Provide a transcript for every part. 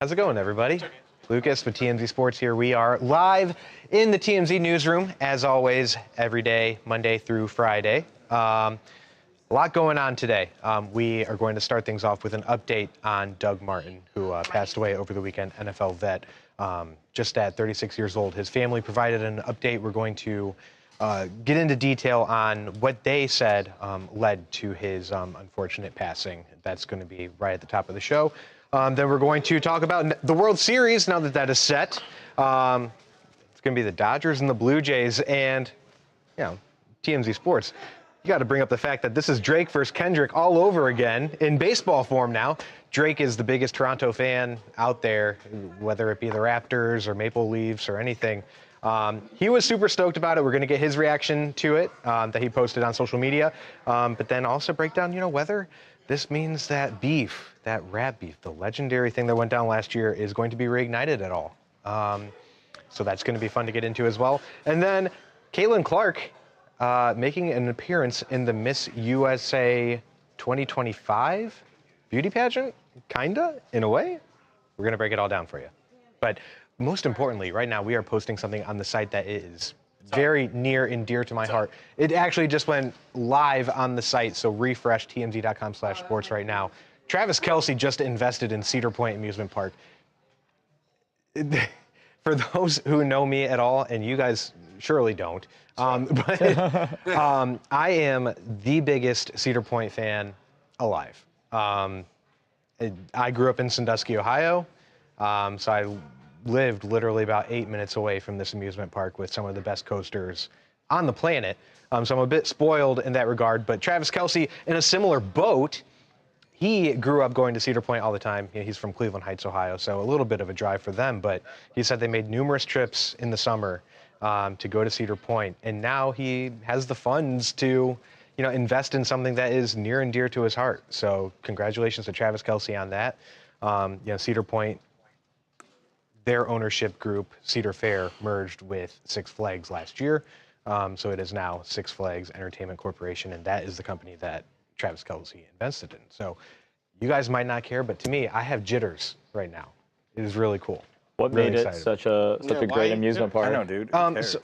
How's it going, everybody? Lucas with TMZ Sports here. We are live in the TMZ Newsroom, as always, every day, Monday through Friday. A lot going on today. We are going to start things off with an update on Doug Martin, who passed away over the weekend, NFL vet, just at 36 years old. His family provided an update. We're going to get into detail on what they said led to his unfortunate passing. That's going to be right at the top of the show. Then we're going to talk about the World Series now that that is set. It's going to be the Dodgers and the Blue Jays, and TMZ Sports. You got to bring up the fact that this is Drake versus Kendrick all over again in baseball form now. Drake is the biggest Toronto fan out there, whether it be the Raptors or Maple Leafs or anything. He was super stoked about it. We're going to get his reaction to it that he posted on social media, but then also break down, whether this means that beef, that rap beef, the legendary thing that went down last year, is going to be reignited at all. So that's going to be fun to get into as well. And then Caitlin Clark making an appearance in the Miss USA 2025 beauty pageant, kinda, in a way. We're going to break it all down for you. But most importantly, right now we are posting something on the site that is very near and dear to my heart. It actually just went live on the site, so refresh tmz.com/sports right now. Travis Kelce just invested in Cedar Point Amusement Park. For those who know me at all, and you guys surely don't, I am the biggest Cedar Point fan alive. I grew up in Sandusky, Ohio, so I lived literally about 8 minutes away from this amusement park with some of the best coasters on the planet. So I'm a bit spoiled in that regard, but Travis Kelce, in a similar boat, he grew up going to Cedar Point all the time. He's from Cleveland Heights, Ohio, so a little bit of a drive for them, but he said they made numerous trips in the summer to go to Cedar Point, and now he has the funds to invest in something that is near and dear to his heart. So congratulations to Travis Kelce on that. Cedar Point, their ownership group, Cedar Fair, merged with Six Flags last year. So it is now Six Flags Entertainment Corporation, and that is the company that Travis Kelce invested in. So you guys might not care, but to me, I have jitters right now. It is really cool. What made it such a great amusement park? I know, dude. Who cares?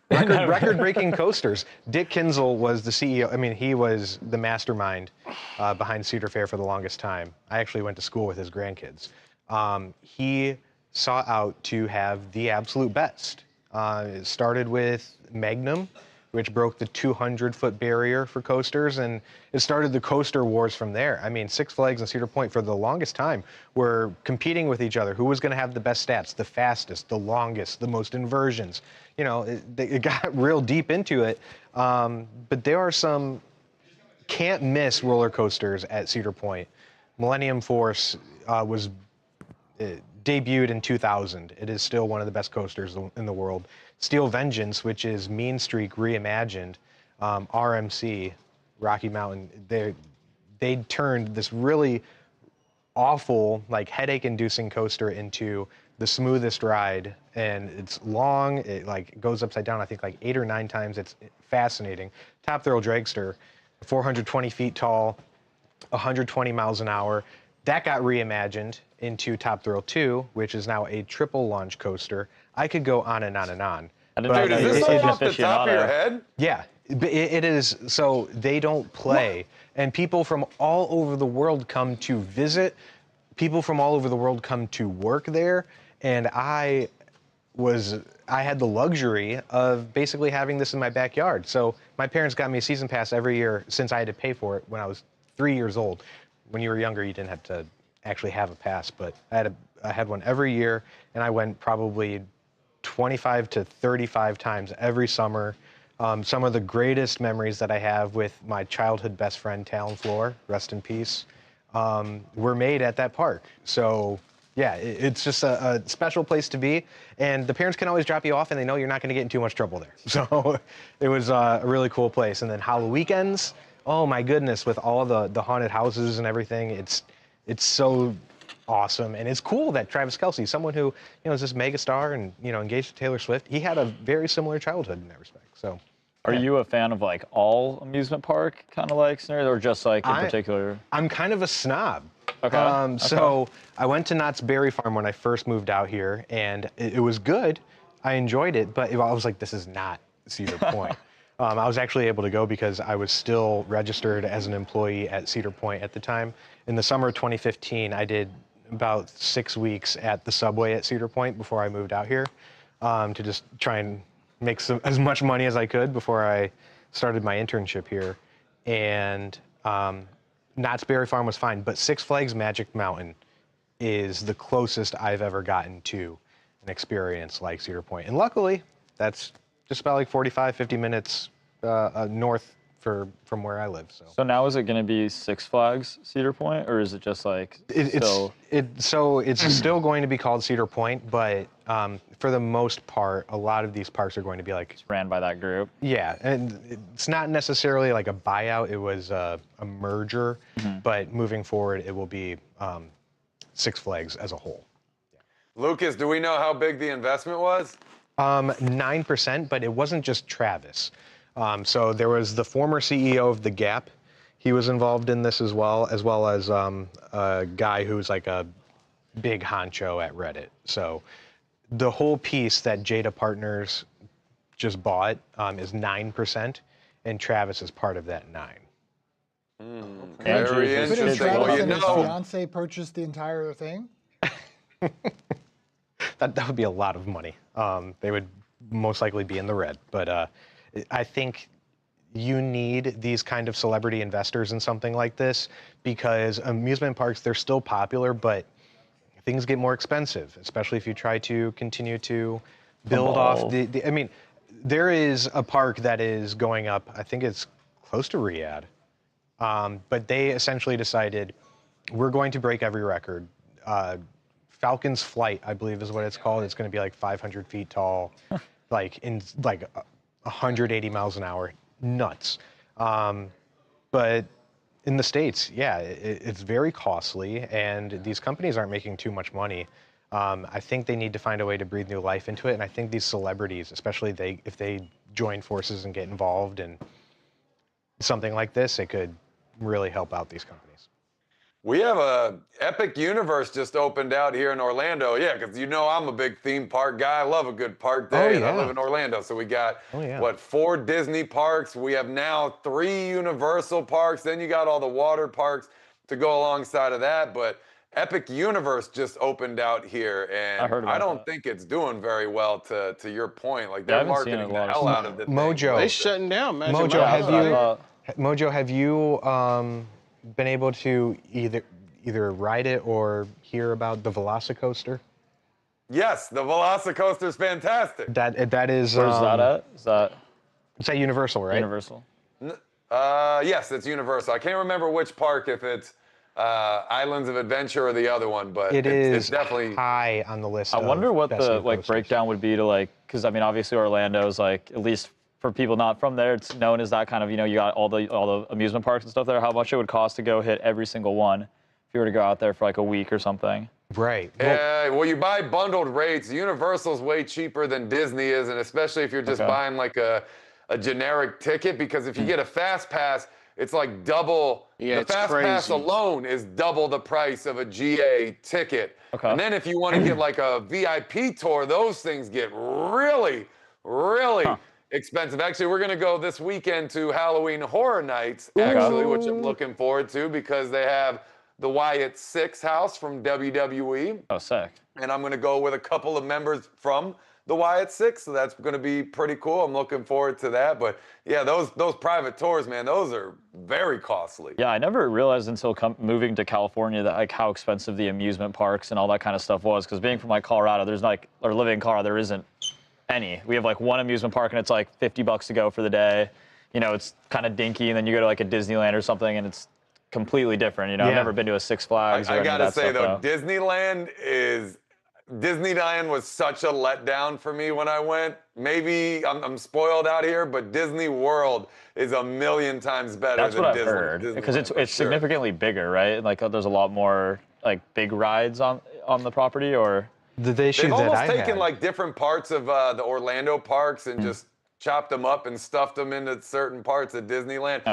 Record-breaking coasters. Dick Kinzel was the CEO. I mean, he was the mastermind behind Cedar Fair for the longest time. I actually went to school with his grandkids. He sought out to have the absolute best. It started with Magnum, which broke the 200-foot barrier for coasters, and it started the coaster wars from there. I mean, Six Flags and Cedar Point for the longest time were competing with each other. Who was going to have the best stats, the fastest, the longest, the most inversions? It got real deep into it, but there are some can't-miss roller coasters at Cedar Point. Millennium Force was debuted in 2000. It is still one of the best coasters in the world. Steel Vengeance, which is Mean Streak reimagined, RMC, Rocky Mountain, they turned this really awful, headache-inducing coaster into the smoothest ride, and it's long. It goes upside down, I think 8 or 9 times. It's fascinating. Top Thrill Dragster, 420 feet tall, 120 miles an hour. That got reimagined into Top Thrill 2, which is now a triple launch coaster. I could go on and on and on. Dude, is this all off the top of your head? Yeah, it is. So they don't play. And people from all over the world come to visit. People from all over the world come to work there. And I had the luxury of basically having this in my backyard. So my parents got me a season pass every year since I had to pay for it when I was 3 years old. When you were younger, you didn't have to actually have a pass, but I had one every year, and I went probably 25 to 35 times every summer. Some of the greatest memories that I have with my childhood best friend, Talon Floor, rest in peace, were made at that park. So yeah, it's just a special place to be, and the parents can always drop you off, and they know you're not going to get in too much trouble there. So it was a really cool place. And then Halloween weekends, oh my goodness, with all the haunted houses and everything, it's so awesome. And it's cool that Travis Kelce, someone who is this mega star and engaged to Taylor Swift, he had a very similar childhood in that respect. So Are you a fan of all amusement park kind of scenarios, or just in particular? I'm kind of a snob. Okay. So I went to Knott's Berry Farm when I first moved out here, and it was good. I enjoyed it, but I was like, this is not Cedar Point. I was actually able to go because I was still registered as an employee at Cedar Point at the time. In the summer of 2015, I did about 6 weeks at the subway at Cedar Point before I moved out here to just try and make as much money as I could before I started my internship here. And Knott's Berry Farm was fine, but Six Flags Magic Mountain is the closest I've ever gotten to an experience like Cedar Point. And luckily, that's just about like 45, 50 minutes north from where I live. So now is it going to be Six Flags Cedar Point, or is it just like it's still going to be called Cedar Point, but for the most part, a lot of these parks are going to be like it's ran by that group? Yeah, and it's not necessarily like a buyout. It was a merger, but moving forward, it will be Six Flags as a whole. Lucas, do we know how big the investment was? 9%, but it wasn't just Travis. So there was the former CEO of The Gap. He was involved in this as well as a guy who's like a big honcho at Reddit. So the whole piece that Jada Partners just bought is 9%, and Travis is part of that 9. Very interesting. Couldn't Travis Well, you and his know, fiance purchase the entire thing? That would be a lot of money. They would most likely be in the red, but I think you need these kind of celebrity investors in something like this because amusement parks, they're still popular, but things get more expensive, especially if you try to continue to build off I mean, there is a park that is going up, I think it's close to Riyadh, but they essentially decided we're going to break every record. Falcon's Flight, I believe is what it's called. It's going to be like 500 feet tall, like in like 180 miles an hour. Nuts. But in the States, yeah, it's very costly, and these companies aren't making too much money. I think they need to find a way to breathe new life into it, and I think these celebrities, especially if they join forces and get involved in something like this, it could really help out these companies. we have a Epic Universe just opened out here in Orlando. Yeah, because you know I'm a big theme park guy. I love a good park day, and I live in Orlando. So we got, 4 Disney parks. We have now 3 Universal parks. Then you got all the water parks to go alongside of that. But Epic Universe just opened out here, and I don't think it's doing very well, to your point. Like, they're marketing the hell out of the thing. Mojo. They shutting down, man. Mojo, have you been able to either ride it or hear about the Velocicoaster? Yes, the Velocicoaster's fantastic. That is. Where's that at? It's at Universal, right? Universal? Yes, it's Universal. I can't remember which park, if it's Islands of Adventure or the other one, but it's definitely high on the list. I wonder what the breakdown would be to because I mean obviously Orlando's at least for people not from there, it's known as that kind of, you got all the amusement parks and stuff there. How much it would cost to go hit every single one if you were to go out there for like a week or something? Right. Well, you buy bundled rates. Universal's way cheaper than Disney is, and especially if you're just buying like a generic ticket, because if you get a fast pass, it's like double. Yeah, the fast pass alone is double the price of a GA ticket. And then if you want to get like a VIP tour, those things get really, really expensive. Actually, we're going to go this weekend to Halloween Horror Nights, actually, which I'm looking forward to because they have the Wyatt Six house from WWE. Oh, sick. And I'm going to go with a couple of members from the Wyatt Six, so that's going to be pretty cool. I'm looking forward to that. But yeah, those private tours, man, those are very costly. Yeah, I never realized until moving to California that how expensive the amusement parks and all that kind of stuff was. Because being from Colorado, or living in Colorado, there isn't any. We have one amusement park and it's like $50 to go for the day. It's kind of dinky, and then you go to a Disneyland or something and it's completely different. I've never been to a Six Flags. I gotta say though, Disneyland was such a letdown for me when I went. Maybe I'm spoiled out here, but Disney World is a million times better than Disney. That's what I've heard, because it's significantly bigger, right? There's a lot more big rides on the property, or they've almost taken different parts of the Orlando parks and just chopped them up and stuffed them into certain parts of Disneyland.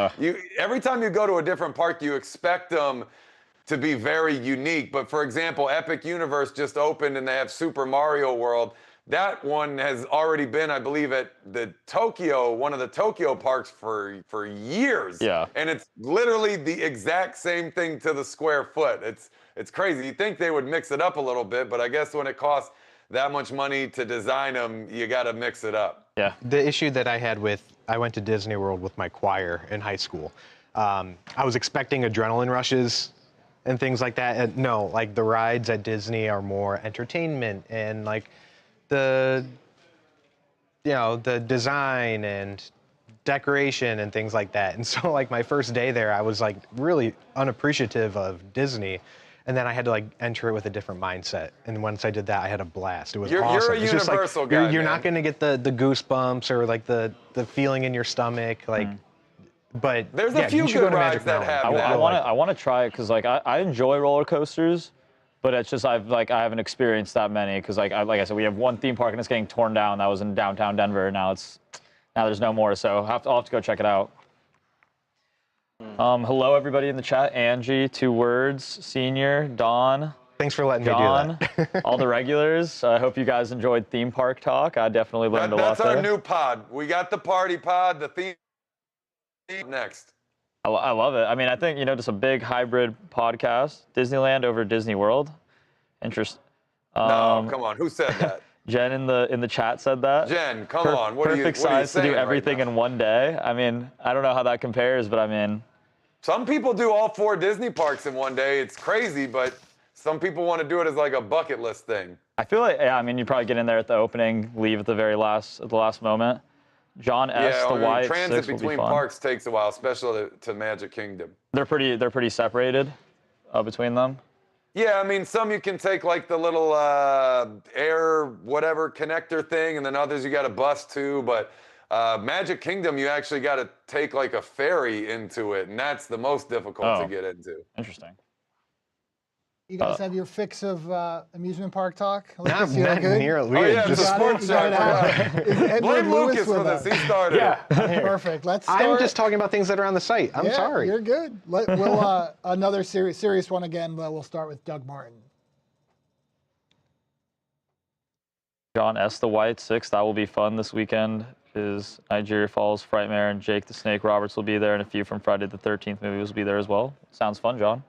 Every time you go to a different park, you expect them to be very unique. But for example, Epic Universe just opened and they have Super Mario World. That one has already been, I believe, at the one of the Tokyo parks for years. Yeah. And it's literally the exact same thing to the square foot. It's crazy. You'd think they would mix it up a little bit, but I guess when it costs that much money to design them, you got to mix it up. Yeah. The issue that I went to Disney World with my choir in high school. I was expecting adrenaline rushes and things like that. And no, like the rides at Disney are more entertainment and like the design and decoration and things like that. And so like my first day there, I was like really unappreciative of Disney. And then I had to like enter it with a different mindset. And once I did that, I had a blast. It was awesome. You're a it's just universal like, guy, you're man. not going to get the goosebumps or like the feeling in your stomach. Like, but there's yeah, a few you should good go to rides Magic that Mountain. have that. I want to try it because like I enjoy roller coasters, but it's just I haven't experienced that many because like I said, we have one theme park and it's getting torn down. That was in downtown Denver. Now there's no more. So I'll have to go check it out. Hello everybody in the chat. Angie, 2 words. Senior, Dawn. Thanks for letting John, me do that. all the regulars. I hope you guys enjoyed theme park talk. I definitely learned a lot That's there. our new pod. We got the party pod, the theme next. I love it. I mean, I think, just a big hybrid podcast. Disneyland over Disney World. Interesting. No, come on. Who said that? Jen in the chat said that. Jen, come on. What Perfect are you size to do saying everything right now? in one day. I mean, I don't know how that compares, but I mean. Some people do all 4 Disney parks in one day. It's crazy, but some people want to do it as like a bucket list thing. I feel like, yeah, I mean, you probably get in there at the opening, leave at the last moment. John S. Yeah, the White transit 6 will be between fun. parks takes a while, especially to Magic Kingdom. They're pretty separated between them. Yeah, I mean, some you can take like the little air whatever connector thing, and then others you got to bus to. But Magic Kingdom, you actually got to take like a ferry into it, and that's the most difficult to get into. Interesting. You guys have your fix of amusement park talk? Not good? nearly. Oh yeah, it's a Just, sports show. Blame Lucas for this. He started it. Perfect. Let's start. I'm just talking about things that are on the site. I'm sorry. You're good. We'll another serious one again. We'll start with Doug Martin. John S. the White 6. That will be fun this weekend. Is Nigeria Falls, Frightmare, and Jake the Snake Roberts will be there, and a few from Friday the 13th movies will be there as well. Sounds fun, John.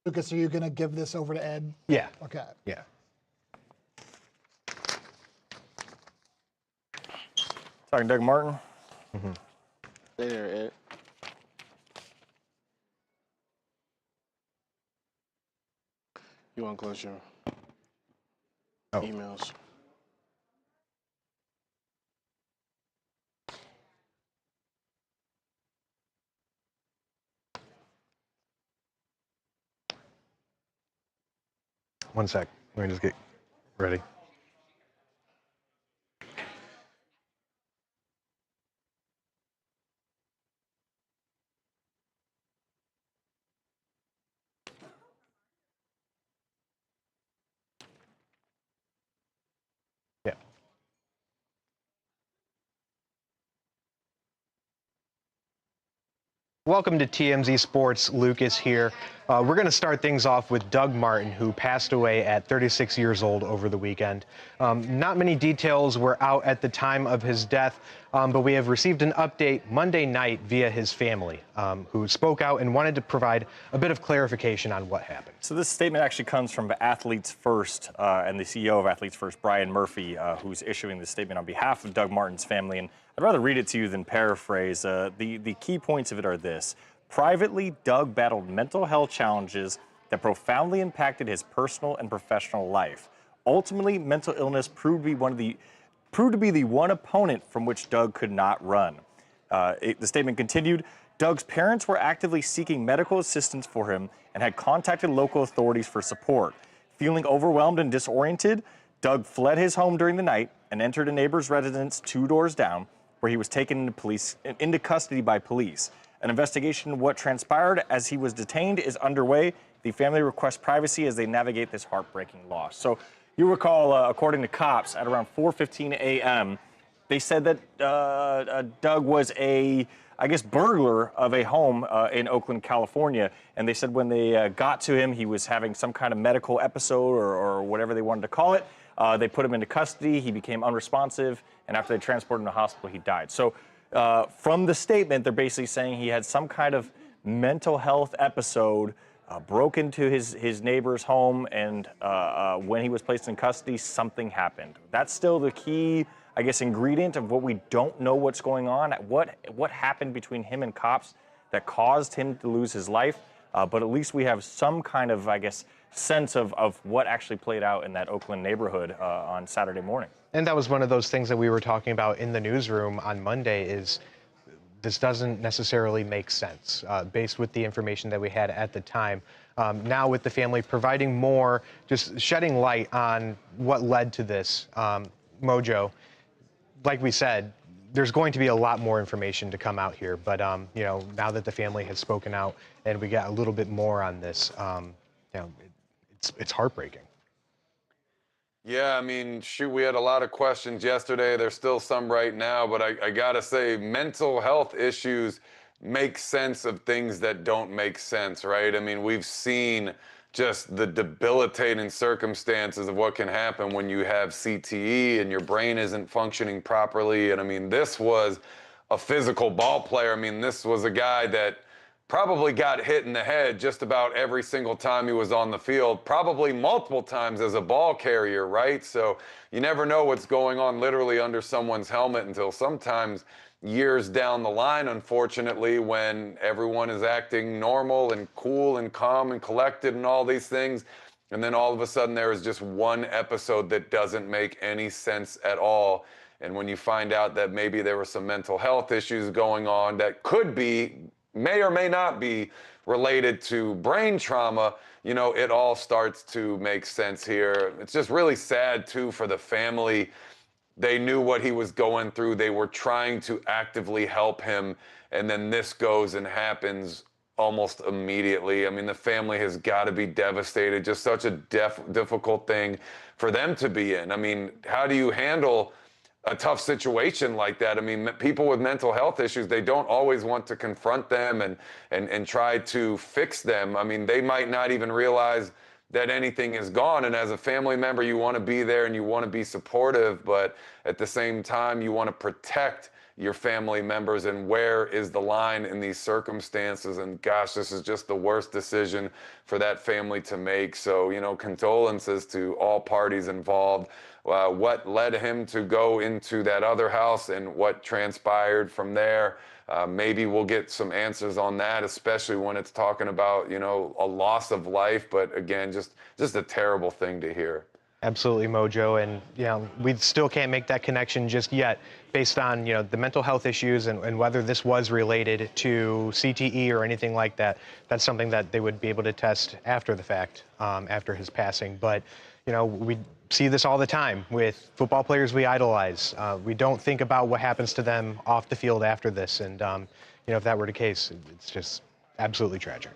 Lucas, are you going to give this over to Ed? Yeah. Okay. Yeah. Talking Doug Martin. Mm-hmm. Stay there, Ed. You want to close your emails? One sec. Let me just get ready. Yeah. Welcome to TMZ Sports. Lucas here. We're going to start things off with Doug Martin, who passed away at 36 years old over the weekend. Not many details were out at the time of his death, but we have received an update Monday night via his family, who spoke out and wanted to provide a bit of clarification on what happened. So this statement actually comes from Athletes First and the CEO of Athletes First, Brian Murphy, who's issuing this statement on behalf of Doug Martin's family. And I'd rather read it to you than paraphrase. The key points of it are this. Privately, Doug battled mental health challenges that profoundly impacted his personal and professional life. Ultimately, mental illness proved to be the one opponent from which Doug could not run. The statement continued, Doug's parents were actively seeking medical assistance for him and had contacted local authorities for support. Feeling overwhelmed and disoriented, Doug fled his home during the night and entered a neighbor's residence 2 doors down, where he was taken into custody by police. An investigation of what transpired as he was detained is underway. The family requests privacy as they navigate this heartbreaking loss. So you recall, according to cops, at around 4:15 a.m., they said that Doug was I guess, burglar of a home in Oakland, California. And they said when they got to him, he was having some kind of medical episode or whatever they wanted to call it. They put him into custody. He became unresponsive. And after they transported him to the hospital, he died. So from the statement, they're basically saying he had some kind of mental health episode, broke into his neighbor's home, and when he was placed in custody, something happened. That's still the key, I guess, ingredient of what we don't know what's going on. What happened between him and cops that caused him to lose his life? But at least we have some kind of, I guess, sense of what actually played out in that Oakland neighborhood on Saturday morning. And that was one of those things that we were talking about in the newsroom on Monday is this doesn't necessarily make sense based with the information that we had at the time. Now with the family providing more, just shedding light on what led to this, Mojo, like we said, there's going to be a lot more information to come out here. But, you know, now that the family has spoken out and we got a little bit more on this, you know, it's heartbreaking. Yeah, I mean, shoot, we had a lot of questions yesterday. There's still some right now, but I gotta say, mental health issues make sense of things that don't make sense, right? I mean, we've seen just the debilitating circumstances of what can happen when you have CTE and your brain isn't functioning properly. And I mean, this was a physical ball player. I mean, this was a guy that probably got hit in the head just about every single time he was on the field, probably multiple times as a ball carrier, right? So you never know what's going on literally under someone's helmet until sometimes years down the line, unfortunately, when everyone is acting normal and cool and calm and collected and all these things. And then all of a sudden there is just one episode that doesn't make any sense at all. And when you find out that maybe there were some mental health issues going on that may or may not be related to brain trauma, you know, it all starts to make sense here. It's just really sad, too, for the family. They knew what he was going through. They were trying to actively help him. And then this goes and happens almost immediately. I mean, the family has got to be devastated. Just such a difficult thing for them to be in. I mean, how do you handle a tough situation like that? I mean, people with mental health issues, they don't always want to confront them and try to fix them. I mean, they might not even realize that anything is gone. And as a family member, you want to be there and you want to be supportive, but at the same time, you want to protect your family members. And where is the line in these circumstances? And gosh, this is just the worst decision for that family to make. So, you know, condolences to all parties involved. What led him to go into that other house and what transpired from there. Maybe we'll get some answers on that, especially when it's talking about, you know, a loss of life. But again, just a terrible thing to hear. Absolutely, Mojo. And, you know, we still can't make that connection just yet based on, you know, the mental health issues and whether this was related to CTE or anything like that. That's something that they would be able to test after the fact, after his passing. But, you know, we see this all the time with football players we idolize. We don't think about what happens to them off the field after this. And, you know, if that were the case, it's just absolutely tragic.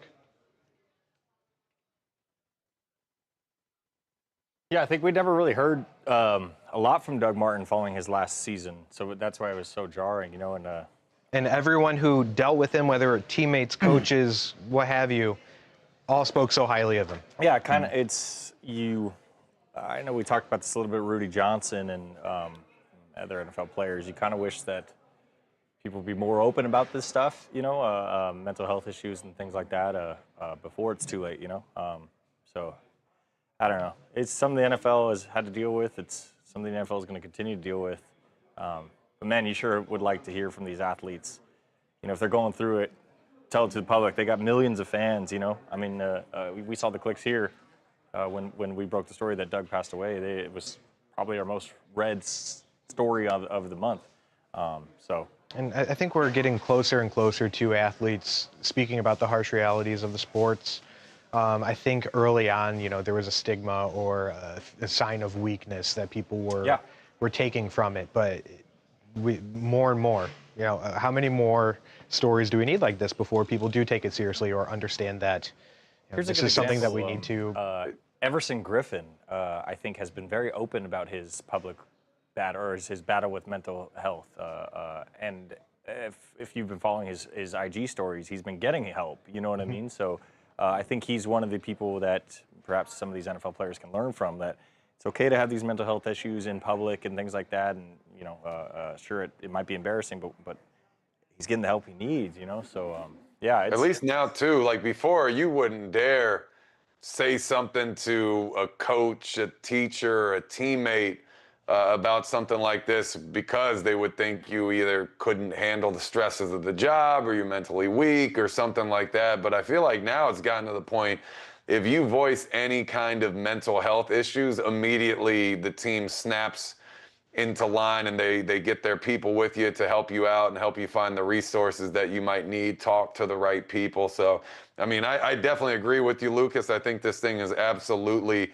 Yeah, I think we never really heard a lot from Doug Martin following his last season. So that's why it was so jarring, you know. And everyone who dealt with him, whether teammates, coaches, what have you, all spoke so highly of him. Yeah, kind of. I know we talked about this a little bit, Rudy Johnson and other NFL players. You kind of wish that people would be more open about this stuff, you know, mental health issues and things like that before it's too late, you know. So I don't know. It's something the NFL has had to deal with. It's something the NFL is going to continue to deal with. But man, you sure would like to hear from these athletes. You know, if they're going through it, tell it to the public. They got millions of fans, you know. I mean, we saw the clicks here. When we broke the story that Doug passed away, it was probably our most read story of the month. And I think we're getting closer and closer to athletes speaking about the harsh realities of the sports. I think early on, you know, there was a stigma or a sign of weakness that people were taking from it. But more and more, you know, how many more stories do we need like this before people do take it seriously or understand that? This is something that we need to. Everson Griffin, I think, has been very open about his public his battle with mental health. And if you've been following his IG stories, he's been getting help. You know what I mean? So I think he's one of the people that perhaps some of these NFL players can learn from, that it's okay to have these mental health issues in public and things like that. And, you know, sure, it might be embarrassing, but he's getting the help he needs, you know? So, yeah. At least now, too, like before, you wouldn't dare say something to a coach, a teacher, a teammate about something like this because they would think you either couldn't handle the stresses of the job or you're mentally weak or something like that. But I feel like now it's gotten to the point, if you voice any kind of mental health issues, immediately the team snaps into line and they get their people with you to help you out and help you find the resources that you might need, talk to the right people. So, I mean, I definitely agree with you, Lucas. I think this thing is absolutely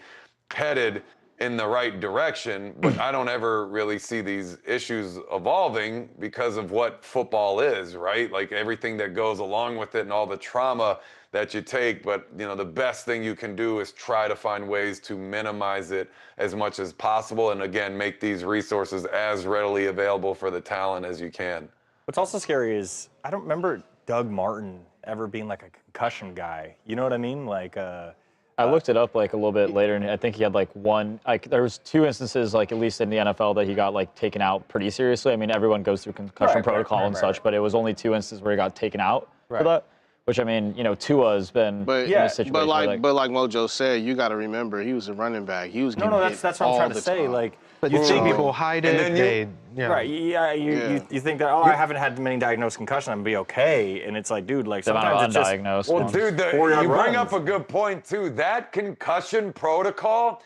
headed in the right direction, but I don't ever really see these issues evolving because of what football is, right? Like everything that goes along with it and all the trauma that you take. But, you know, the best thing you can do is try to find ways to minimize it as much as possible. And again, make these resources as readily available for the talent as you can. What's also scary is I don't remember Doug Martin ever being like a concussion guy. You know what I mean? Like, I looked it up like a little bit later, and I think he had like there was 2 instances, like at least in the NFL, that he got like taken out pretty seriously. I mean, everyone goes through concussion protocol and such, but it was only 2 instances where he got taken out for that. Which, I mean, you know, Tua's been in a situation but like Mojo said, you got to remember he was a running back. He was getting that's what I'm trying to say. Like, but you see people hide it. Right? Yeah. You think that I haven't had many diagnosed concussions, I'm gonna be okay, and it's like, dude, like sometimes it's undiagnosed. Well, dude, you bring up a good point too. That concussion protocol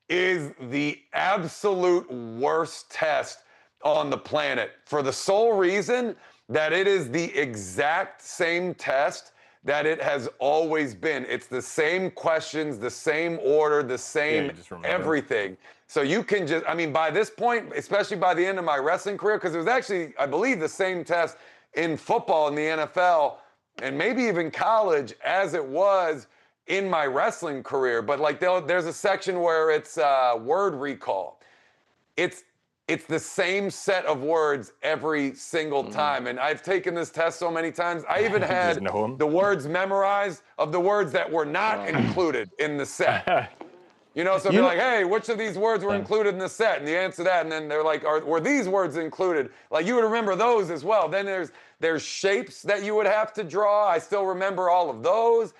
is the absolute worst test on the planet for the sole reason that it is the exact same test that it has always been. It's the same questions, the same order, the same everything. So you can just, I mean, by this point, especially by the end of my wrestling career, because it was actually, I believe, the same test in football in the NFL and maybe even college as it was in my wrestling career. But like there's a section where it's word recall. It's the same set of words every single time. And I've taken this test so many times. I even had the words memorized of the words that were not included in the set. You know, so they're like, hey, which of these words were included in the set? And you answer that, and then they're like, were these words included? Like, you would remember those as well. Then there's shapes that you would have to draw. I still remember all of those.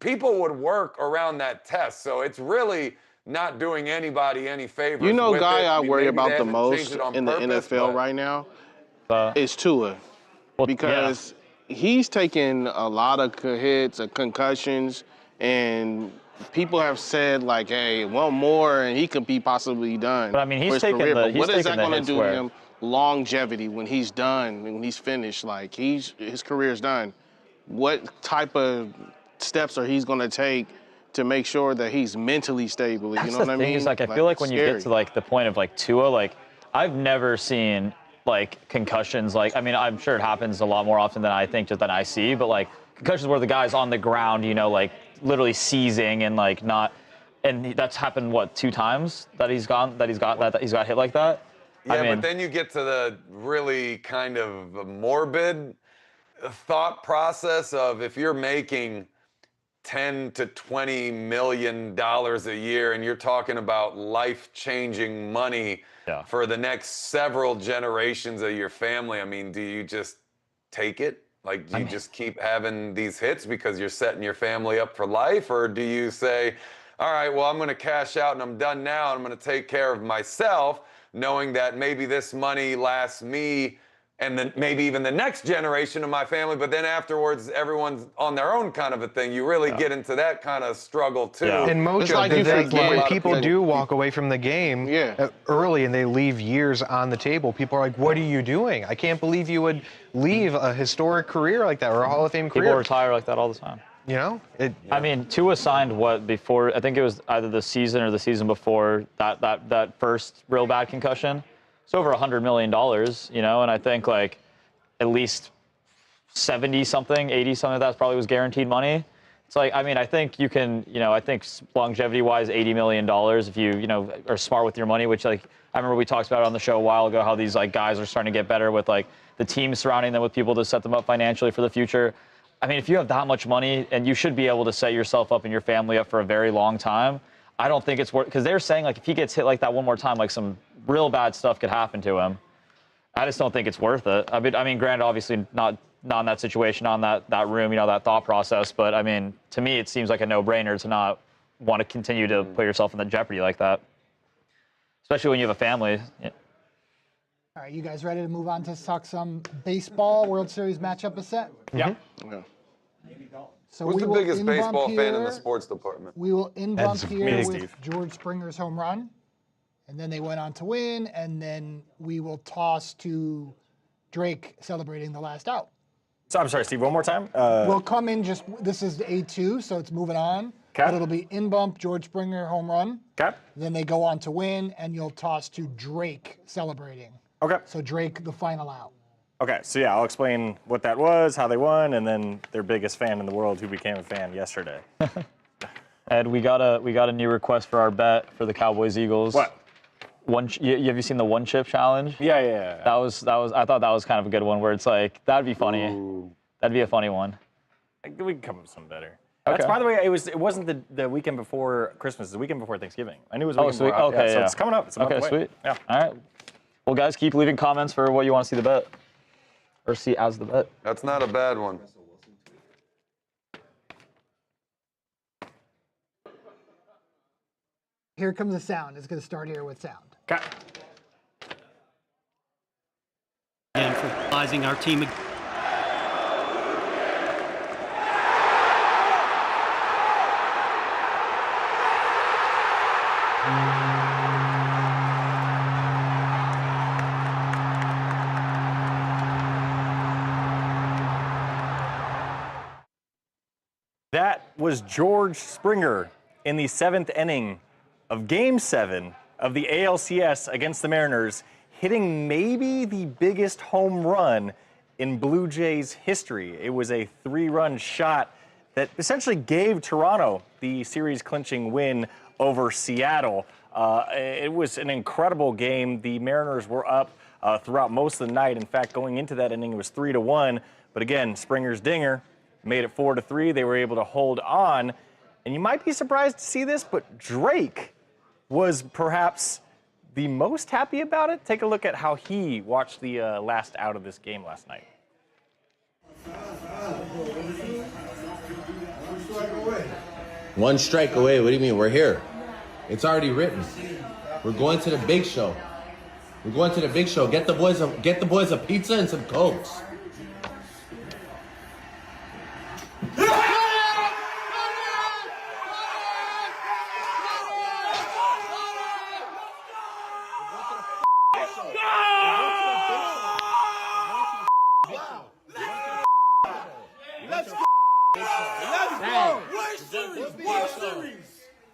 People would work around that test. So it's really not doing anybody any favors. You know, guy I worry about the most in the NFL right now is Tua, because he's taken a lot of hits, concussions, and people have said like, "Hey, one more, and he could be possibly done." But I mean, he's taking the hits. What is that going to do to him longevity when he's done, when he's finished? Like his career's done. What type of steps are he's going to take to make sure that he's mentally stable? You know what I mean? Is, like, I feel like when you get to like the point of like Tua, like I've never seen like concussions. Like, I mean, I'm sure it happens a lot more often than I think, just than I see. But like concussions where the guy's on the ground, you know, like literally seizing and like not, and that's happened 2 times that he's got hit like that. Yeah, I mean, but then you get to the really kind of morbid thought process of if you're making $10 to $20 million a year, and you're talking about life-changing money for the next several generations of your family. I mean, do you just take it? Like, do you just keep having these hits because you're setting your family up for life? Or do you say, all right, well, I'm going to cash out and I'm done now, and I'm going to take care of myself, knowing that maybe this money lasts me and then maybe even the next generation of my family, but then afterwards, everyone's on their own kind of a thing. You really get into that kind of struggle, too. Yeah. And Mojo, when people do walk away from the game early and they leave years on the table, people are like, what are you doing? I can't believe you would leave a historic career like that or a Hall of Fame career. People retire like that all the time. You know? I mean, Tua signed before, I think it was either the season or the season before that first real bad concussion. It's over $100 million, you know, and I think like at least 70-something, 80-something of that probably was guaranteed money. It's like, I mean, I think you can, I think longevity-wise, $80 million if you, are smart with your money, which, like, I remember we talked about it on the show a while ago, how these, like, guys are starting to get better with, like, the team surrounding them with people to set them up financially for the future. I mean, if you have that much money, and you should be able to set yourself up and your family up for a very long time, I don't think it's worth, because they're saying, like, if he gets hit like that one more time, like, some real bad stuff could happen to him. I just don't think it's worth it. I mean, granted, obviously not in that situation, on that room, that thought process. But, I mean, to me, it seems like a no-brainer to not want to continue to put yourself in the jeopardy like that, especially when you have a family. Yeah. All right, you guys ready to move on to talk some baseball? World Series matchup is set? Yeah. So who's the biggest baseball fan in the sports department? We will in-bump here with Steve. George Springer's home run. And then they went on to win. And then we will toss to Drake celebrating the last out. So I'm sorry, Steve, one more time? We'll come in this is A2, so it's moving on. Okay. But it'll be in-bump, George Springer home run. Okay. Then they go on to win, and you'll toss to Drake celebrating. Okay. So Drake, the final out. Okay, so yeah, I'll explain what that was, how they won, and then their biggest fan in the world who became a fan yesterday. Ed, we got a new request for our bet for the Cowboys-Eagles. What? Have you seen the one chip challenge? Yeah. That was. I thought that was kind of a good one where it's like, that'd be funny. Ooh. That'd be a funny one. We can come up with something better. Okay. That's, by the way, it wasn't the weekend before Christmas. The weekend before Thanksgiving. I knew it was the weekend sweet. before. Okay, So yeah. it's coming up. It's a month away. Sweet. Yeah. All right. Well, guys, keep leaving comments for what you want to see the bet, or see as the bet. That's not a bad one. Here comes the sound. It's going to start here with sound. Okay. And for advising our team. That was George Springer in the 7th inning of Game 7 of the ALCS against the Mariners, hitting maybe the biggest home run in Blue Jays history. It was a 3-run shot that essentially gave Toronto the series-clinching win over Seattle. It was an incredible game. The Mariners were up throughout most of the night. In fact, going into that inning, it was 3-1. But again, Springer's dinger made it 4-3. They were able to hold on. And you might be surprised to see this, but Drake was perhaps the most happy about it. Take a look at how he watched the last out of this game last night. One strike away. What do you mean? We're here. It's already written. We're going to the big show. We're going to the big show. Get the boys a pizza and some Cokes.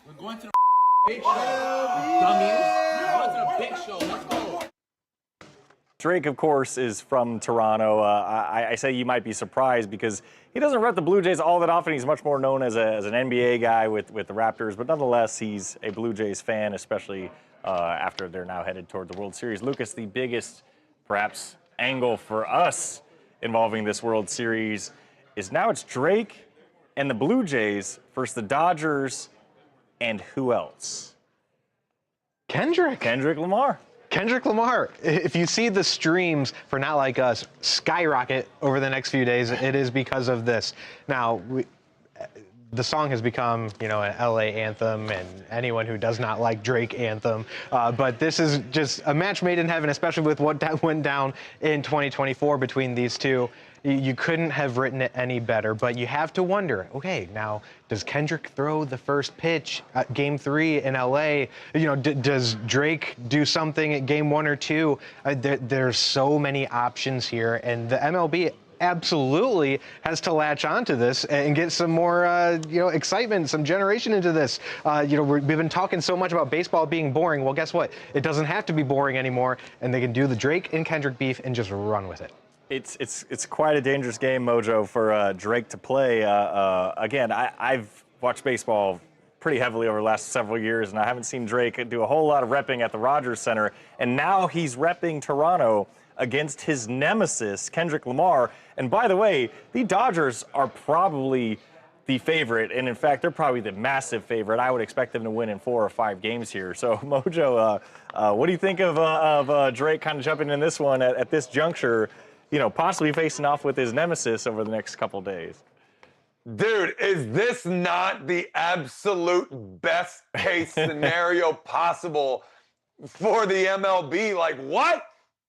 We're going to the big show. Dummies. We're going to the big show. Let's go. Drake, of course, is from Toronto. I say you might be surprised because he doesn't rep the Blue Jays all that often. He's much more known as an NBA guy with the Raptors, but nonetheless, he's a Blue Jays fan, especially after they're now headed toward the World Series. Lucas, the biggest, perhaps, angle for us involving this World Series is now it's Drake and the Blue Jays versus the Dodgers and who else? Kendrick Lamar. Kendrick Lamar. If you see the streams for Not Like Us skyrocket over the next few days, it is because of this. Now, the song has become, an LA anthem and anyone who does not like Drake anthem. But this is just a match made in heaven, especially with what went down in 2024 between these two. You couldn't have written it any better, but you have to wonder, okay, now, does Kendrick throw the first pitch at Game 3 in LA? Does Drake do something at Game 1 or 2? There's so many options here, and the MLB absolutely has to latch onto this and get some more, excitement, some generation into this. We've been talking so much about baseball being boring. Well, guess what? It doesn't have to be boring anymore, and they can do the Drake and Kendrick beef and just run with it. It's quite a dangerous game, Mojo, for Drake to play. Again, I've watched baseball pretty heavily over the last several years, and I haven't seen Drake do a whole lot of repping at the Rogers Center. And now he's repping Toronto against his nemesis, Kendrick Lamar. And by the way, the Dodgers are probably the favorite, and in fact, they're probably the massive favorite. I would expect them to win in 4 or 5 games here. So, Mojo, what do you think of Drake kind of jumping in this one at this juncture, possibly facing off with his nemesis over the next couple days? Dude, is this not the absolute best case scenario possible for the MLB? Like, what?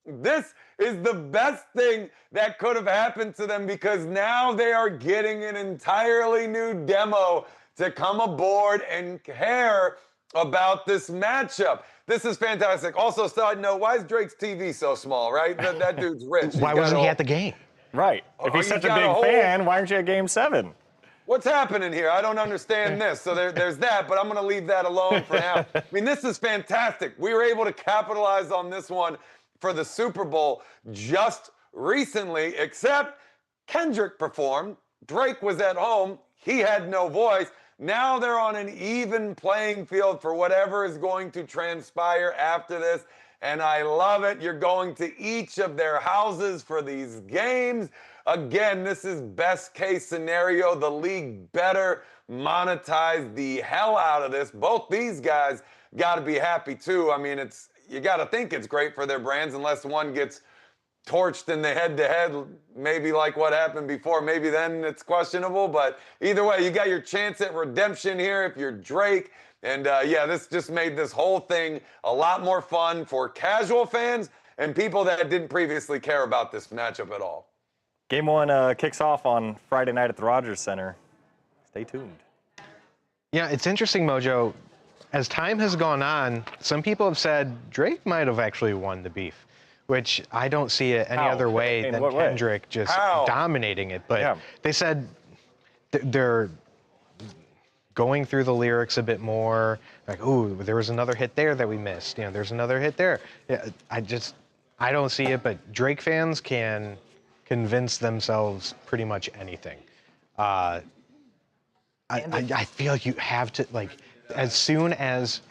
This is the best thing that could have happened to them because now they are getting an entirely new demo to come aboard and care about this matchup. This is fantastic. Also, side note, why is Drake's TV so small, right? That dude's rich. Why wasn't he at the game? Right. If he's such a big fan, why aren't you at Game 7? What's happening here? I don't understand this. So there's that, but I'm going to leave that alone for now. I mean, this is fantastic. We were able to capitalize on this one for the Super Bowl just recently, except Kendrick performed. Drake was at home. He had no voice. Now they're on an even playing field for whatever is going to transpire after this. And I love it. You're going to each of their houses for these games. Again, this is best case scenario. The league better monetize the hell out of this. Both these guys got to be happy too. I mean, you got to think it's great for their brands unless one gets torched in the head-to-head, maybe like what happened before. Maybe then it's questionable. But either way, you got your chance at redemption here if you're Drake. And yeah, this just made this whole thing a lot more fun for casual fans and people that didn't previously care about this matchup at all. Game 1 kicks off on Friday night at the Rogers Center. Stay tuned. Yeah, it's interesting, Mojo. As time has gone on, some people have said Drake might have actually won the beef, which I don't see it any other way than Kendrick just dominating it. But they said they're going through the lyrics a bit more, like, ooh, there was another hit there that we missed. There's another hit there. Yeah, I don't see it, but Drake fans can convince themselves pretty much anything. I feel like you have to, like, as soon as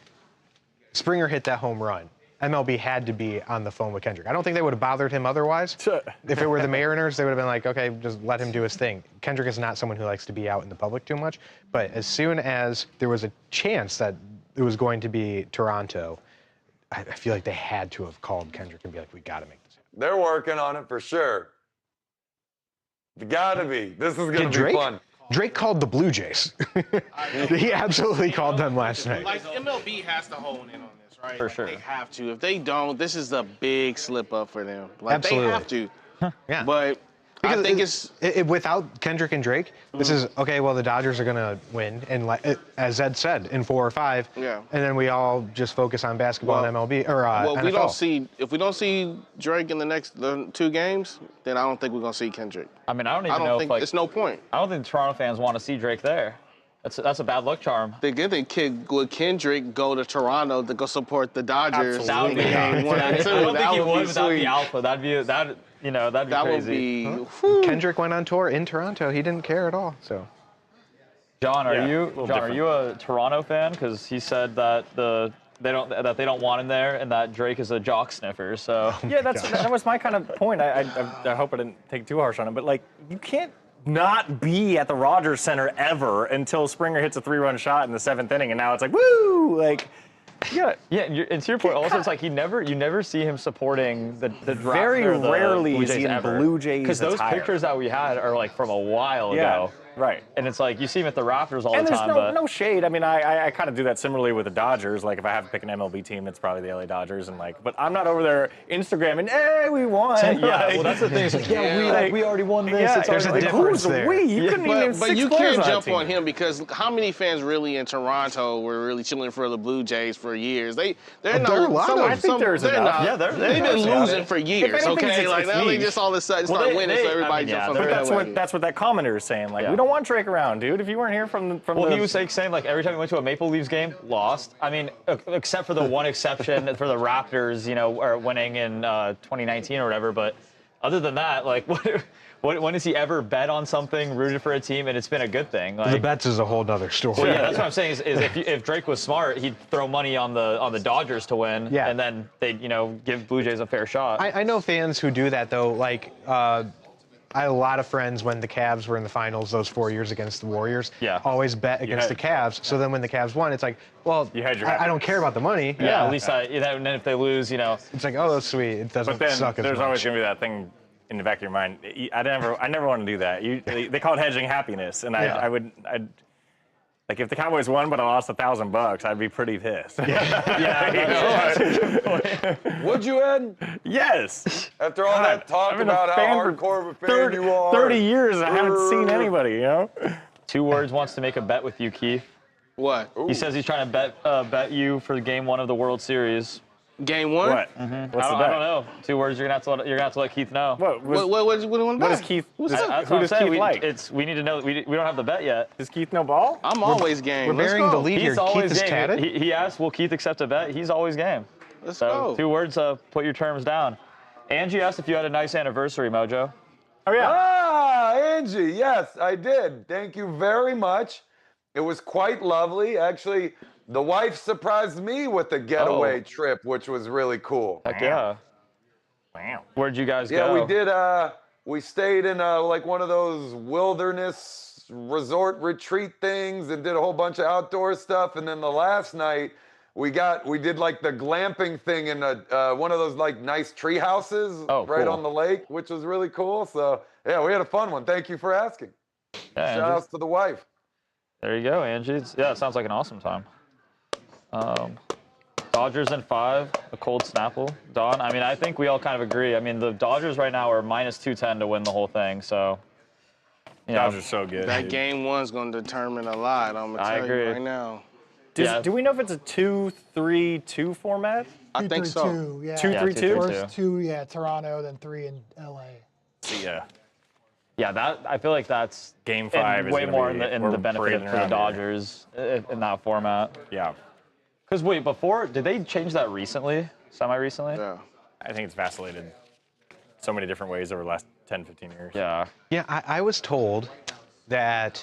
Springer hit that home run, MLB had to be on the phone with Kendrick. I don't think they would have bothered him otherwise. If it were the Mariners, they would have been like, okay, just let him do his thing. Kendrick is not someone who likes to be out in the public too much. But as soon as there was a chance that it was going to be Toronto, I feel like they had to have called Kendrick and be like, we got to make this happen. They're working on it for sure. You gotta be. This is gonna be fun. Drake called the Blue Jays. He absolutely called them last night. Like, MLB has to hone in on this, right? For sure. They have to. If they don't, this is a big slip up for them. Like, absolutely. They have to. Yeah. But because I think it's without Kendrick and Drake, this is okay. Well, the Dodgers are gonna win, and as Ed said, in 4 or 5. Yeah. And then we all just focus on basketball and MLB or NFL. If we don't see Drake in the 2 games, then I don't think we're gonna see Kendrick. I mean, I don't even know if, like, it's no point. I don't think Toronto fans want to see Drake there. That's a bad luck charm. Would Kendrick go to Toronto to go support the Dodgers? That would be. I don't think he would without the alpha. That'd be crazy. Kendrick went on tour in Toronto. He didn't care at all. So, John, are you a Toronto fan? Because he said that they don't want him there, and that Drake is a jock sniffer. So yeah, that was my kind of point. I hope I didn't take too harsh on him, but like, you can't not be at the Rogers Center ever until Springer hits a 3-run shot in the 7th inning, and now it's like, woo, like. Yeah, and to your point, also, it's like you never see him supporting the draft. Very rarely is he in Blue Jays because those pictures that we had are like from a while ago. Right. And it's like you see him at the Raptors all the time. And there's no shade. I mean, I kind of do that similarly with the Dodgers. Like, if I have to pick an MLB team, it's probably the LA Dodgers. And like, but I'm not over there Instagramming, hey, we won. Yeah, well, that's the thing. It's like, we already won this. Yeah, there's a difference there. You couldn't even name 6 But you players can't on jump that on team. him because how many fans really in Toronto were really chilling for the Blue Jays for years? They've been losing for years. Okay, like now they just all of a sudden start winning, so everybody jumps on the bandwagon. That's what that commenter is saying. Like, we don't want Drake around, dude. If you weren't here from he was saying like every time he went to a Maple Leafs game, lost. I mean, except for the one exception for the Raptors, or winning in 2019 or whatever. But other than that, like, when has he ever bet on something, rooted for a team, and it's been a good thing? The bets is a whole nother story. Well, yeah, that's what I'm saying. Is if Drake was smart, he'd throw money on the Dodgers to win, and then they'd give Blue Jays a fair shot. I know fans who do that though. Like I had a lot of friends when the Cavs were in the finals those 4 years against the Warriors. Yeah. Always bet against the Cavs. So then when the Cavs won, it's like, well, I don't care about the money. Yeah. At least and then if they lose, It's like, oh, that's sweet. It doesn't but then suck as there's much. always going to be that thing in the back of your mind. I never want to do that. They call it hedging happiness, and I'd like if the Cowboys won but I lost $1,000, I'd be pretty pissed. Would you, Ed? Yes. After all that talk about how hardcore of a fan you are. 30 years, I haven't seen anybody. 2 Words wants to make a bet with you, Keith. What? He says he's trying to bet you for Game 1 of the World Series. Game 1? What? Mm-hmm. What's the bet? I don't know. 2 Words. You're gonna have to let Keith know. What do you want to bet? What is Keith? Who does Keith like? We need to know. We don't have the bet yet. Does Keith know ball? I'm always game. We're bearing the lead here. He's always Keith is game. tatted. He asked, "Will Keith accept a bet?" He's always game. Let's go. 2 Words. Put your terms down. Angie asked if you had a nice anniversary, Mojo. Oh yeah. Ah, Angie, yes, I did. Thank you very much. It was quite lovely. Actually, the wife surprised me with a getaway trip, which was really cool. Heck yeah. Wow. Where'd you guys go? Yeah, we did. We stayed in like one of those wilderness resort retreat things and did a whole bunch of outdoor stuff. And then the last night, we did like the glamping thing in one of those like nice tree houses right on the lake, which was really cool. So yeah, we had a fun one. Thank you for asking. Yeah, Shout outs to the wife. There you go, Angie. Yeah, it sounds like an awesome time. Dodgers in 5, a cold Snapple. Don, I mean, I think we all kind of agree. I mean, the Dodgers right now are -210 to win the whole thing, so. Dodgers are so good. That Game 1's going to determine a lot, I'm going to tell you right now. Do we know if it's a 2-3-2 format? I think so. 2-3-2, yeah. 2-3-2? First 2, Toronto, then 3 in LA. Yeah. Yeah, I feel like that's Game 5 is way more in we're the benefit parading for the around Dodgers in that format. Yeah. Because wait, did they change that recently? Semi-recently? Yeah. I think it's vacillated so many different ways over the last 10, 15 years. Yeah. Yeah, I was told that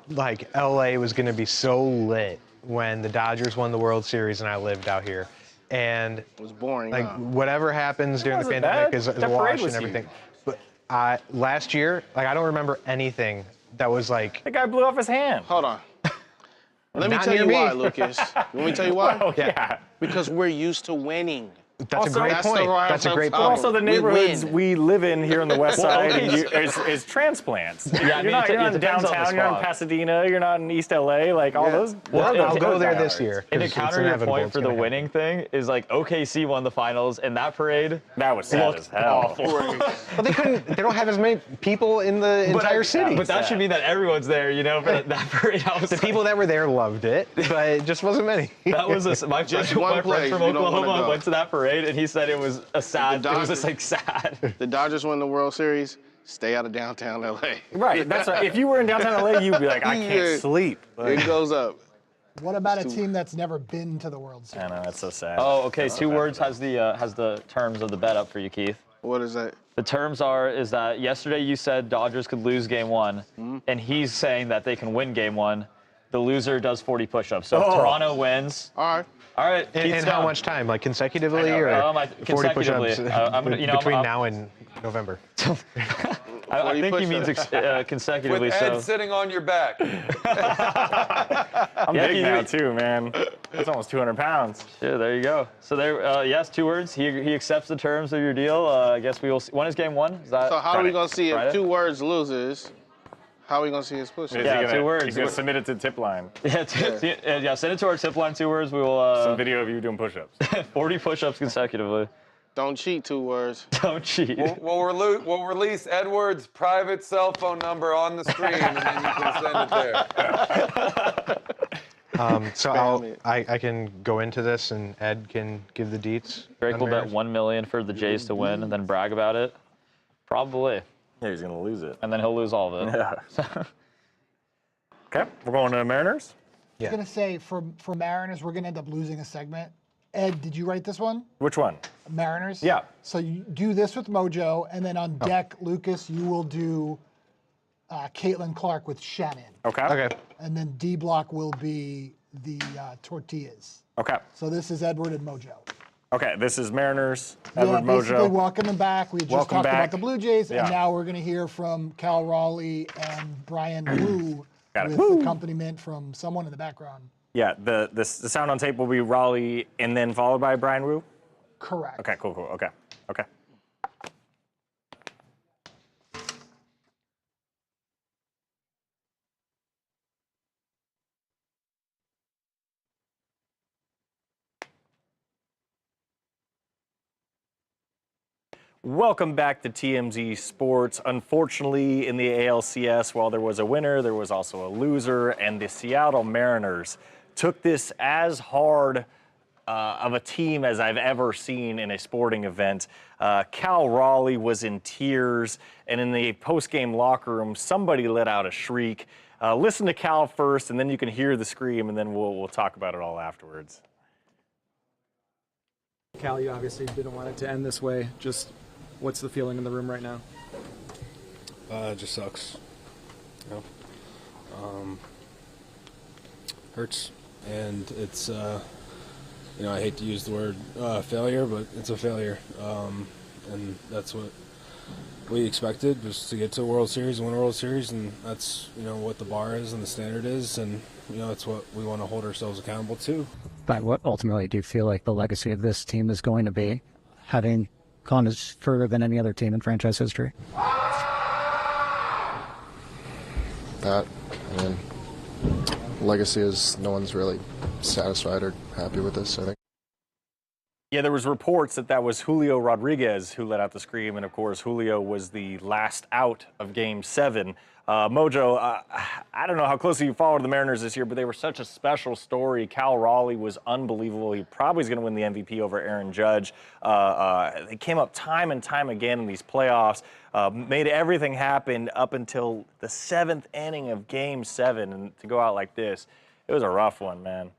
like LA was going to be so lit when the Dodgers won the World Series and I lived out here. And it was boring. Like whatever happens during the pandemic is a wash and everything. But last year, like I don't remember anything that was like. The guy blew off his hand. Hold on. Let me tell you why, Lucas. Let me tell you why. Well, yeah. Because we're used to winning. That's a great point. That's a great point. Also, the neighborhoods we live in here on the west side is transplants. Yeah, you're not in downtown, you're in Pasadena, you're not in East LA, like all those. Well, I'll go there this year. And to counter your point for the winning thing is like OKC won the finals, and that parade that was sad as hell. But they don't have as many people in the entire city. But that should mean that everyone's there, for that parade. The people that were there loved it, but it just wasn't many. That was my friend from Oklahoma went to that parade. And he said it was sad. It was just like sad. The Dodgers won the World Series. Stay out of downtown LA. Right. That's right. If you were in downtown LA, you'd be like, I can't sleep. It goes up. What about a team that's never been to the World Series? I know, that's so sad. Oh, okay. 2 Words has the terms of the bet up for you, Keith. What is that? The terms is that yesterday you said Dodgers could lose Game 1, and he's saying that they can win Game 1. The loser does 40 push-ups. So if Toronto wins. All right. And how much time? Like consecutively or 40 push-ups between now and November? I think he means consecutively. With Ed sitting on your back. I'm big now too, man. That's almost 200 pounds. Yeah, there you go. So there, yes, 2 Words. He accepts the terms of your deal. I guess we will see. When is Game 1? Is that so how are we going to see Friday? if 2 Words loses? How are we going to see his push? Yeah, 2 Words. He's going to submit it to the tip line. Yeah, send it to our tip line, 2 Words. We will. Some video of you doing push-ups. 40 push-ups consecutively. Don't cheat, 2 Words. Don't cheat. We'll release Edward's private cell phone number on the screen, and then you can send it there. So I can go into this, and Ed can give the deets. Drake will bet $1 million for the Jays to win, and then brag about it. Probably. Yeah, he's going to lose it. And then he'll lose all of it. Yeah. Okay, we're going to Mariners? I was going to say, for Mariners, we're going to end up losing a segment. Ed, did you write this one? Which one? Mariners. Yeah. So you do this with Mojo, and then on deck, Lucas, you will do Caitlin Clark with Shannon. Okay. Okay. And then D block will be the tortillas. Okay. So this is Edward and Mojo. Okay, this is Mariners, Edward basically Mojo. welcome them back. We just Welcome talked back. about the Blue Jays, Yeah. and now we're going to hear from Cal Raleigh and Brian Wu Got it. with accompaniment from someone in the background. Yeah, the sound on tape will be Raleigh and then followed by Brian Wu? Correct. Okay, cool. Okay. Welcome back to TMZ Sports. Unfortunately, in the ALCS, while there was a winner, there was also a loser, and the Seattle Mariners took this as hard of a team as I've ever seen in a sporting event. Cal Raleigh was in tears, and in the post-game locker room, somebody let out a shriek. Listen to Cal first, and then you can hear the scream, and then we'll talk about it all afterwards. Cal, you obviously didn't want it to end this way. Just what's the feeling in the room right now? It just sucks. You know? Hurts, and it's you know, I hate to use the word failure, but it's a failure, and that's what we expected, was to get to a World Series and win a World Series, and that's, you know, what the bar is and the standard is, and you know, it's what we want to hold ourselves accountable to. But what ultimately do you feel like the legacy of this team is going to be, having gone as further than any other team in franchise history? That, I mean, legacy is no one's really satisfied or happy with this, I think. Yeah, there was reports that was Julio Rodriguez who let out the scream, and of course Julio was the last out of Game 7. Mojo, I don't know how closely you followed the Mariners this year, but they were such a special story. Cal Raleigh was unbelievable. He probably is going to win the MVP over Aaron Judge. They came up time and time again in these playoffs, made everything happen up until the 7th inning of Game 7, and to go out like this, it was a rough one, man.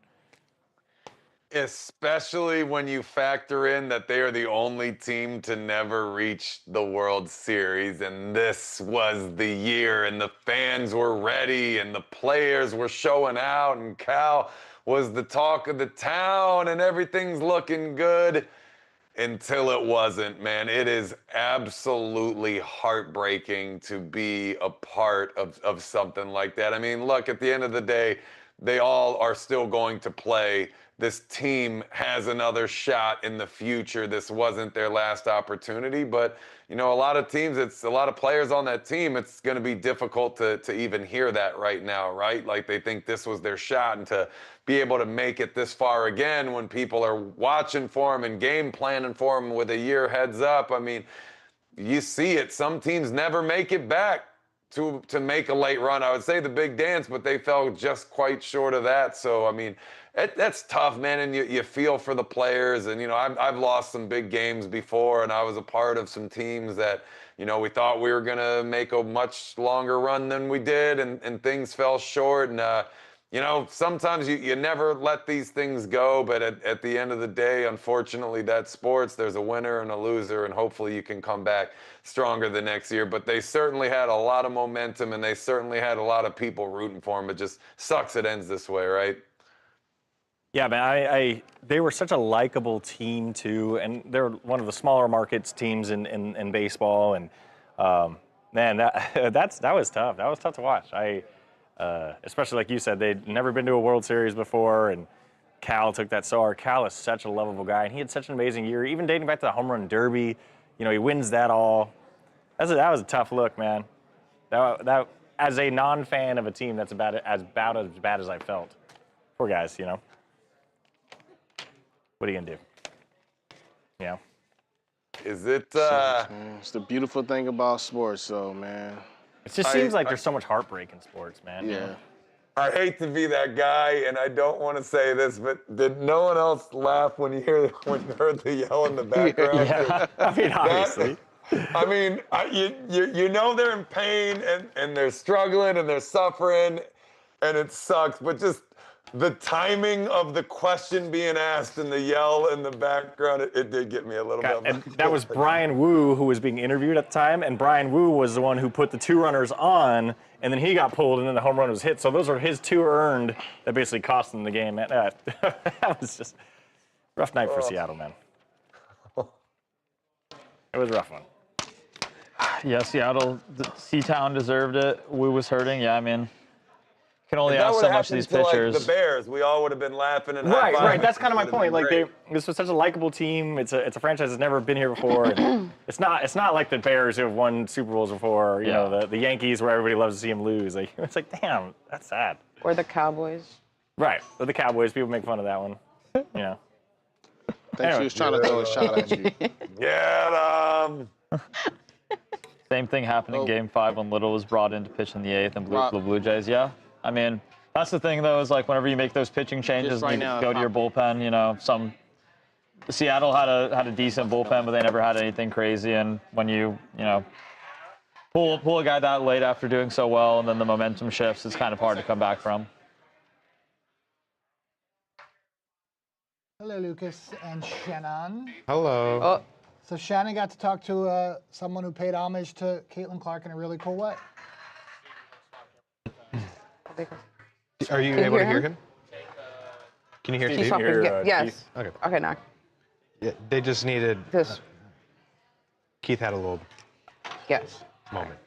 Especially when you factor in that they are the only team to never reach the World Series, and this was the year, and the fans were ready, and the players were showing out, and Cal was the talk of the town, and everything's looking good until it wasn't, man. It is absolutely heartbreaking to be a part of something like that. I mean, look, at the end of the day, they all are still going to play. This team has another shot in the future. This wasn't their last opportunity, but you know, a lot of teams, it's a lot of players on that team, it's going to be difficult to even hear that right now, right? Like, they think this was their shot, and to be able to make it this far again when people are watching for them and game planning for them with a year heads up. I mean, you see it. Some teams never make it back to make a late run. I would say the Big Dance, but they fell just quite short of that. So, I mean, that's tough, man, and you feel for the players. And, you know, I've lost some big games before, and I was a part of some teams that, you know, we thought we were going to make a much longer run than we did, and things fell short. And, you know, sometimes you never let these things go, but at the end of the day, unfortunately, that's sports. There's a winner and a loser, and hopefully you can come back stronger the next year. But they certainly had a lot of momentum, and they certainly had a lot of people rooting for them. It just sucks it ends this way, right? Yeah, man, they were such a likable team, too, and they're one of the smaller markets teams in baseball, and, man, that was tough. That was tough to watch. Especially like you said, they'd never been to a World Series before, and Cal took that so hard. Cal is such a lovable guy, and he had such an amazing year, even dating back to the Home Run Derby. You know, he wins that all. That was a tough look, man. That as a non-fan of a team, that's about as bad as I felt. Poor guys, you know. What are you gonna do? You know. Is it? It's the beautiful thing about sports, though, man. It just seems like there's so much heartbreak in sports, man. Yeah. I hate to be that guy, and I don't want to say this, but did no one else laugh when you heard the yell in the background? Yeah, I mean, obviously. I mean, you know they're in pain, and they're struggling, and they're suffering, and it sucks, but just The timing of the question being asked and the yell in the background, it did get me a little bit. And that was Brian Wu who was being interviewed at the time, and Brian Wu was the one who put the 2 runners on, and then he got pulled, and then the home run was hit. So those are his 2 earned that basically cost them the game. That was just a rough night for Seattle, man. It was a rough one. Yeah, Seattle, Seatown deserved it. Wu was hurting. Yeah, I mean, can only ask so much of these pitchers. Like the Bears, we all would have been laughing and right. That's kind of my point. Like this was such a likable team. It's a franchise that's never been here before. And it's not like the Bears who have won Super Bowls before. Or, you know, the Yankees where everybody loves to see them lose. Like it's like, damn, that's sad. Or the Cowboys. Right. Or the Cowboys. People make fun of that one. You know. I think she was trying to throw a shot at you. Yeah. Same thing happened in Game 5 when Little was brought in to pitch in the 8th and the Blue Jays. Yeah. I mean, that's the thing, though, is like whenever you make those pitching changes and you go to your bullpen, you know, Seattle had a decent bullpen, but they never had anything crazy. And when you pull a guy that late after doing so well and then the momentum shifts, it's kind of hard to come back from. Hello, Lucas and Shannon. Hello. Oh. So Shannon got to talk to someone who paid homage to Caitlin Clark in a really cool way. Are you able to hear him? Can you hear Steve? Yes. Okay. Okay, now. Yeah, they just needed. This. Keith had a little. Yes. Moment.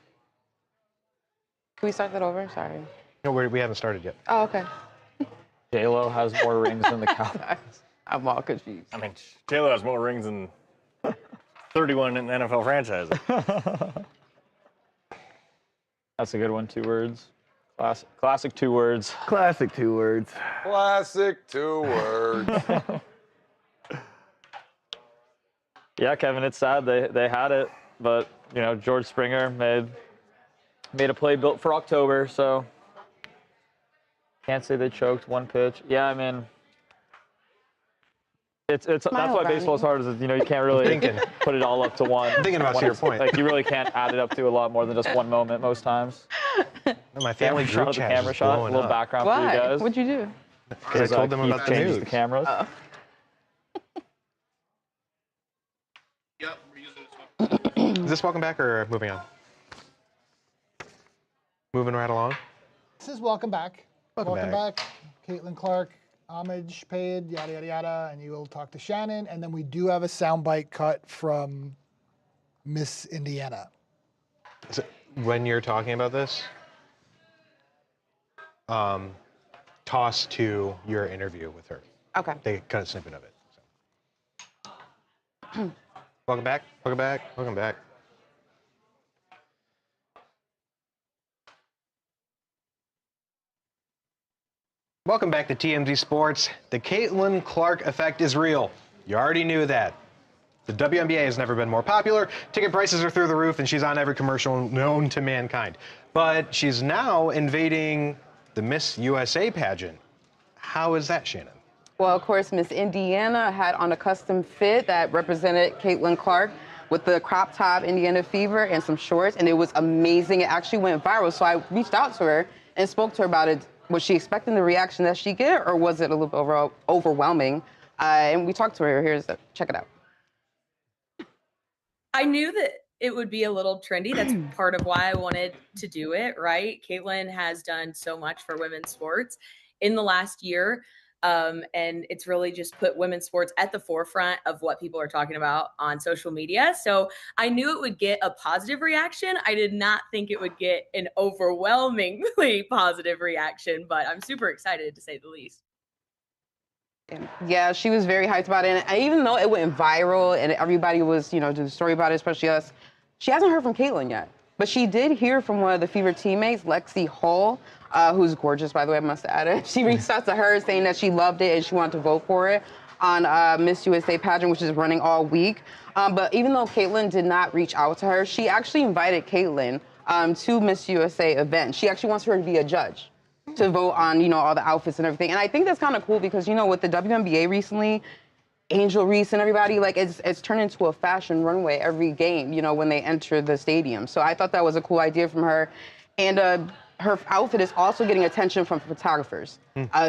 Can we start that over? Sorry. No, we haven't started yet. Oh, okay. J-Lo has more rings than the Cowboys. I'm all confused. I mean, J-Lo has more rings than 31 in the NFL franchise. That's a good one. 2 words. Classic 2 words. Classic 2 words. Classic 2 words. Yeah, Kevin, it's sad they had it, but you know George Springer made a play built for October, so can't say they choked 1 pitch. Yeah, I mean. It's that's why baseball is hard. Is you know you can't really put it all up to one. I'm thinking about your point. Like you really can't add it up to a lot more than just one moment most times. My family group chat camera shot. A little background for you guys. What'd you do? Because I told them about the news. The cameras. Oh. Yep, we're using this one. Is this welcome back or moving on? Moving right along. This is welcome back. Welcome back. Caitlin Clark. Homage paid, yada, yada, yada, and you will talk to Shannon. And then we do have a soundbite cut from Miss Indiana. So when you're talking about this, toss to your interview with her. Okay. They cut a snippet of it. So. Welcome back, welcome back, welcome back. Welcome back to TMZ Sports. The Caitlin Clark effect is real. You already knew that. The WNBA has never been more popular. Ticket prices are through the roof, and she's on every commercial known to mankind. But she's now invading the Miss USA pageant. How is that, Shannon? Well, of course, Miss Indiana had on a custom fit that represented Caitlin Clark with the crop top Indiana Fever and some shorts, and it was amazing. It actually went viral, so I reached out to her and spoke to her about it. Was she expecting the reaction that she get, or was it a little bit overwhelming? And we talked to her. Check it out. I knew that it would be a little trendy. That's part of why I wanted to do it, right? Caitlin has done so much for women's sports in the last year. And it's really just put women's sports at the forefront of what people are talking about on social media. So I knew it would get a positive reaction. I did not think it would get an overwhelmingly positive reaction, but I'm super excited to say the least. Yeah, she was very hyped about it. And even though it went viral and everybody was, doing a story about it, especially us, she hasn't heard from Caitlin yet. But she did hear from one of the Fever teammates, Lexi Hull, who's gorgeous, by the way, I must add it. She reached out to her saying that she loved it and she wanted to vote for it on Miss USA pageant, which is running all week. But even though Caitlin did not reach out to her, she actually invited Caitlin to Miss USA event. She actually wants her to be a judge to vote on, all the outfits and everything. And I think that's kind of cool because, with the WNBA recently, Angel Reese and everybody, it's turned into a fashion runway every game, when they enter the stadium. So I thought that was a cool idea from her. And her outfit is also getting attention from photographers.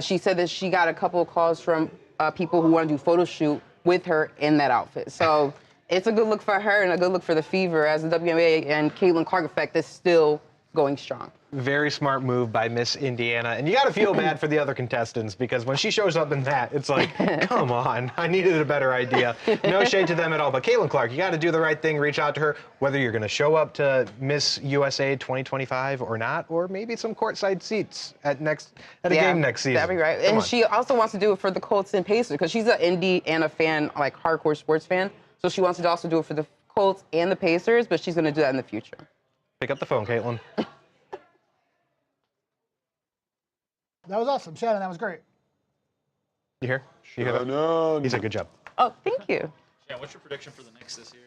She said that she got a couple of calls from people who want to do photo shoot with her in that outfit. So it's a good look for her and a good look for the Fever as the WNBA and Caitlin Clark effect is still going strong. Very smart move by Miss Indiana. And you got to feel bad for the other contestants because when she shows up in that, it's like, come on, I needed a better idea. No shade to them at all. But Caitlin Clark, you got to do the right thing, reach out to her, whether you're going to show up to Miss USA 2025 or not, or maybe some courtside seats at a game next season. That'd be right. And she also wants to do it for the Colts and Pacers because she's an Indiana fan, like hardcore sports fan. So she wants to also do it for the Colts and the Pacers, but she's going to do that in the future. Pick up the phone, Caitlin. That was awesome. Shannon, that was great. You hear? You hear that? No. He said good job. Oh, thank you. Yeah, what's your prediction for the Knicks this year?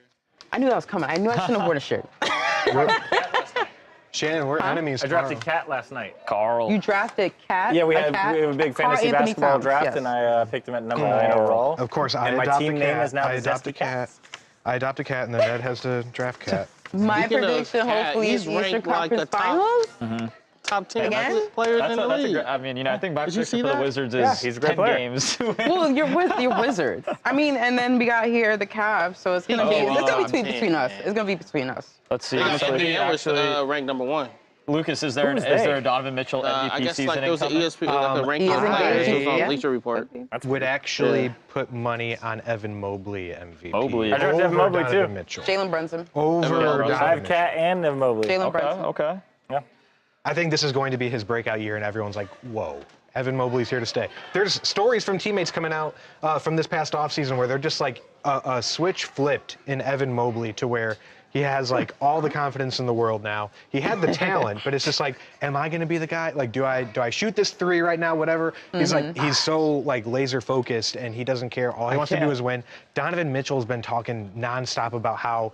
I knew that was coming. I knew I shouldn't have worn a shirt. Shannon, we're enemies. I drafted Cat last night. Carl. You drafted Cat? Yeah, we have a big fantasy basketball draft, and I picked him at number 9 overall. Of course, and my team name is now I adopt a cat. I adopt a cat, and then Ned has to draft Cat. My prediction, hopefully, is Eastern Conference Finals. Top 10 Again? players in the league. I mean, I think my prediction for the Wizards is he's a great 10 player. games. Well, you're Wizards. I mean, and then we got here the Cavs, so it's gonna be between us. It's gonna be between us. Let's see. Indiana was ranked number 1. Lucas, is there a Donovan Mitchell MVP I guess season like there was an ESPN ranking players on Bleacher Report. Would actually put money on Evan Mobley MVP. Mobley. I drafted Evan Mobley too. Mitchell. Jalen Brunson. Over I have Cat and Evan Mobley. Jalen Brunson. Okay. Yeah. I think this is going to be his breakout year, and everyone's like, whoa, Evan Mobley's here to stay. There's stories from teammates coming out from this past offseason where they're just like a switch flipped in Evan Mobley to where he has like all the confidence in the world now. He had the talent, but it's just like, am I going to be the guy? Like, do I shoot this 3 right now? Whatever. He's like, he's so like laser focused, and he doesn't care. All he wants to do is win. Donovan Mitchell's been talking nonstop about how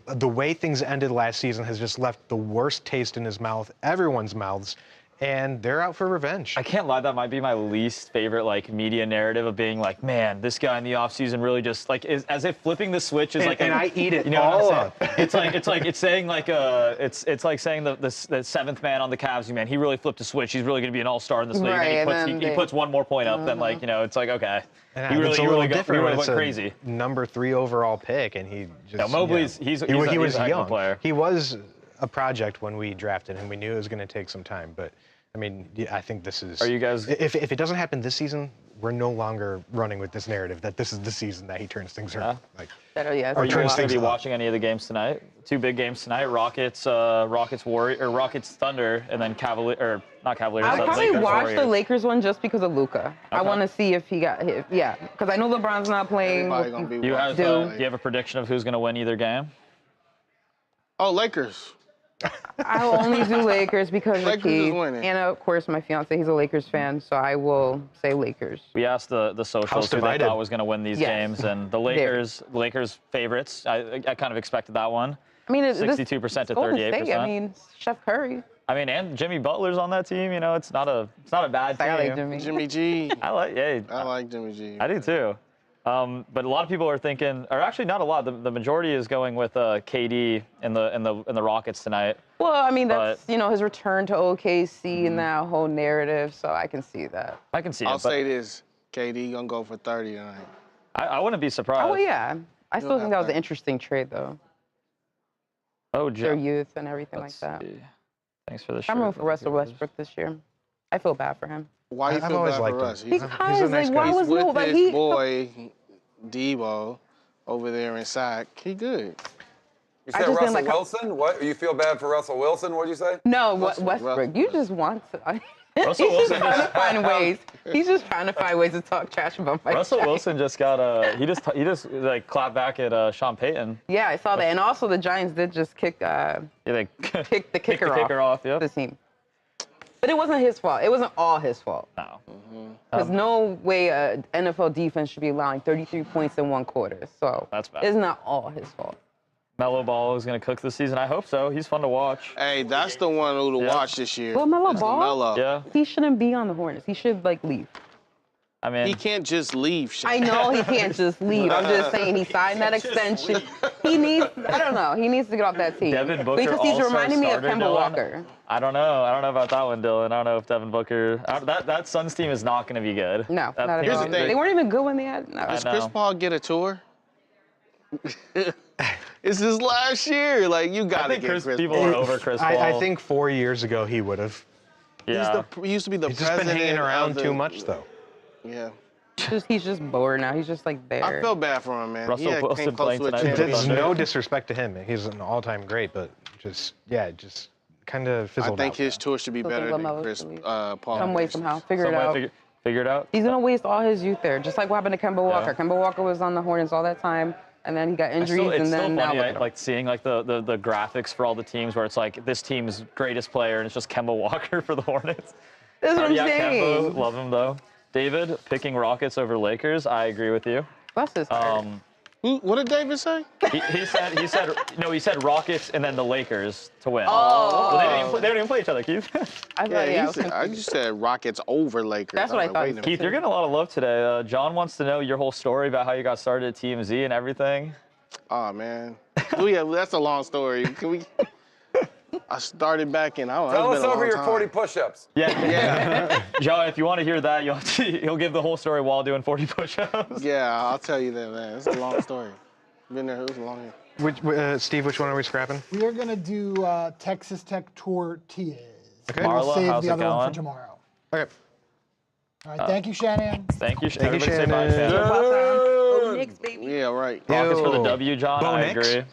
the way things ended last season has just left the worst taste in his mouth, everyone's mouths, and they're out for revenge. I can't lie, that might be my least favorite like media narrative of being like, man, this guy in the offseason really just like is as if flipping the switch is and I eat it, you know all what I'm up. saying? It's saying like it's like saying the 7th man on the Cavs, man, he really flipped a switch. He's really going to be an all-star in this league. Right, and he puts one more point up, then like, you know, it's like, okay. He really went crazy. Number 3 overall pick, and he just. No, Mobley's he was a young player. He was a project when we drafted him. We knew it was going to take some time, but I mean, I think this is. Are you guys? If it doesn't happen this season, we're no longer running with this narrative that this is the season that he turns things around. Like, are you going to be watching any of the games tonight? 2 big games tonight: Rockets Thunder, and then not Cavaliers. I'll probably watch the Lakers one just because of Luka. Okay. I want to see if he got hit. Yeah, because I know LeBron's not playing. Do you have a prediction of who's going to win either game? Oh, Lakers. I'll only do Lakers because Lakers of Keith. is winning. And of course, my fiance, he's a Lakers fan, so I will say Lakers. We asked the socials who they thought was going to win these games, and the Lakers favorites. I kind of expected that one. I mean, 62% to 38%. I mean, Chef Curry. I mean, and Jimmy Butler's on that team. You know, it's not a bad team. I like Jimmy G. I like Jimmy G. I do too. But a lot of people are thinking, or actually not a lot. The majority is going with KD in the Rockets tonight. Well, I mean, that's his return to OKC and that whole narrative. So I can see that. I can see I'll say this: KD gonna go for 30 tonight. I wouldn't be surprised. Oh yeah, I still think that was an interesting trade though. Oh, their youth and everything like that. Thanks for the shirt. I'm rooting for Russell Westbrook this year. I feel bad for him. Why you feel bad for Russ? Because he's why was with nobody? his boy Debo over there in Sac. He good. You said Russell Wilson? What? You feel bad for Russell Wilson? What'd you say? No, Westbrook. You just want to. Russell Wilson trying to find ways. He's just trying to find ways to talk trash about my Russell guy. Wilson just got he just like clapped back at Sean Payton. Yeah, I saw that, and also the Giants did just kick they kick the kicker off. Yep. The team. But it wasn't his fault. It wasn't all his fault. No. There's no way an NFL defense should be allowing 33 points in 1 quarter. So that's bad. It's not all his fault. Melo Ball is going to cook this season. I hope so. He's fun to watch. Hey, that's the one to watch this year. Well, Melo Ball, yeah, he shouldn't be on the Hornets. He should leave. I mean, he can't just leave. I know he can't just leave. I'm just saying he signed that extension. He needs, I don't know, he needs to get off that team. Devin Booker because he's reminding me of starter, Kemba Dylan. Walker. I don't know. I don't know about that one, Dylan. I don't know if Devin Booker. That Suns team is not going to be good. No, That not at team- all. They weren't even good when they had. No. Does Chris Paul get a tour? It's his last year. Like, you got to get Chris Paul. People are over Chris Paul. I think 4 years ago he would have. Yeah. He used to be the He's just president. been hanging around of the, too much, though. Yeah. He's just bored now. He's just like there. I feel bad for him, man. Russell He Wilson came close playing to a tonight. championship. There's no disrespect to him. He's an all-time great, but just kind of fizzled out. I think his tour should be better than Chris Paul. Some way, somehow. Figure it out. Figure it out. He's going to waste all his youth there, just like what happened to Kemba Walker. Yeah. Kemba Walker was on the Hornets all that time, and then he got injuries, It's and then still now funny, look at him. like seeing like the graphics for all the teams where it's like this team's greatest player and it's just Kemba Walker for the Hornets. That's what I'm yeah, saying. Kemba, love him though. David picking Rockets over Lakers. I agree with you. Bless his heart. What did David say? He said Rockets and then the Lakers to win. Oh. Well, they don't even play each other, Keith. I just said Rockets over Lakers. That's what I thought. Keith, you're getting a lot of love today. John wants to know your whole story about how you got started at TMZ and everything. Oh, man. That's a long story. Can we? I started back in, I don't know. Tell it's us been a over long your time. 40 push-ups. Yeah. John, if you want to hear that, he'll give the whole story while doing 40 push-ups. Yeah, I'll tell you that, man. It's a long story. Been there, it was a long year. Steve, which one are we scrapping? We are going to do Texas Tech Tortillas. Okay. We'll Marla, save how's the it other one going? for tomorrow. Okay. All right, thank you, Shannon. Thank you, Thank you, everybody say bye, Shannon. Shannon. Go Knicks, baby. Yeah, right. Rockets for the W, John. Bo I Nix? agree.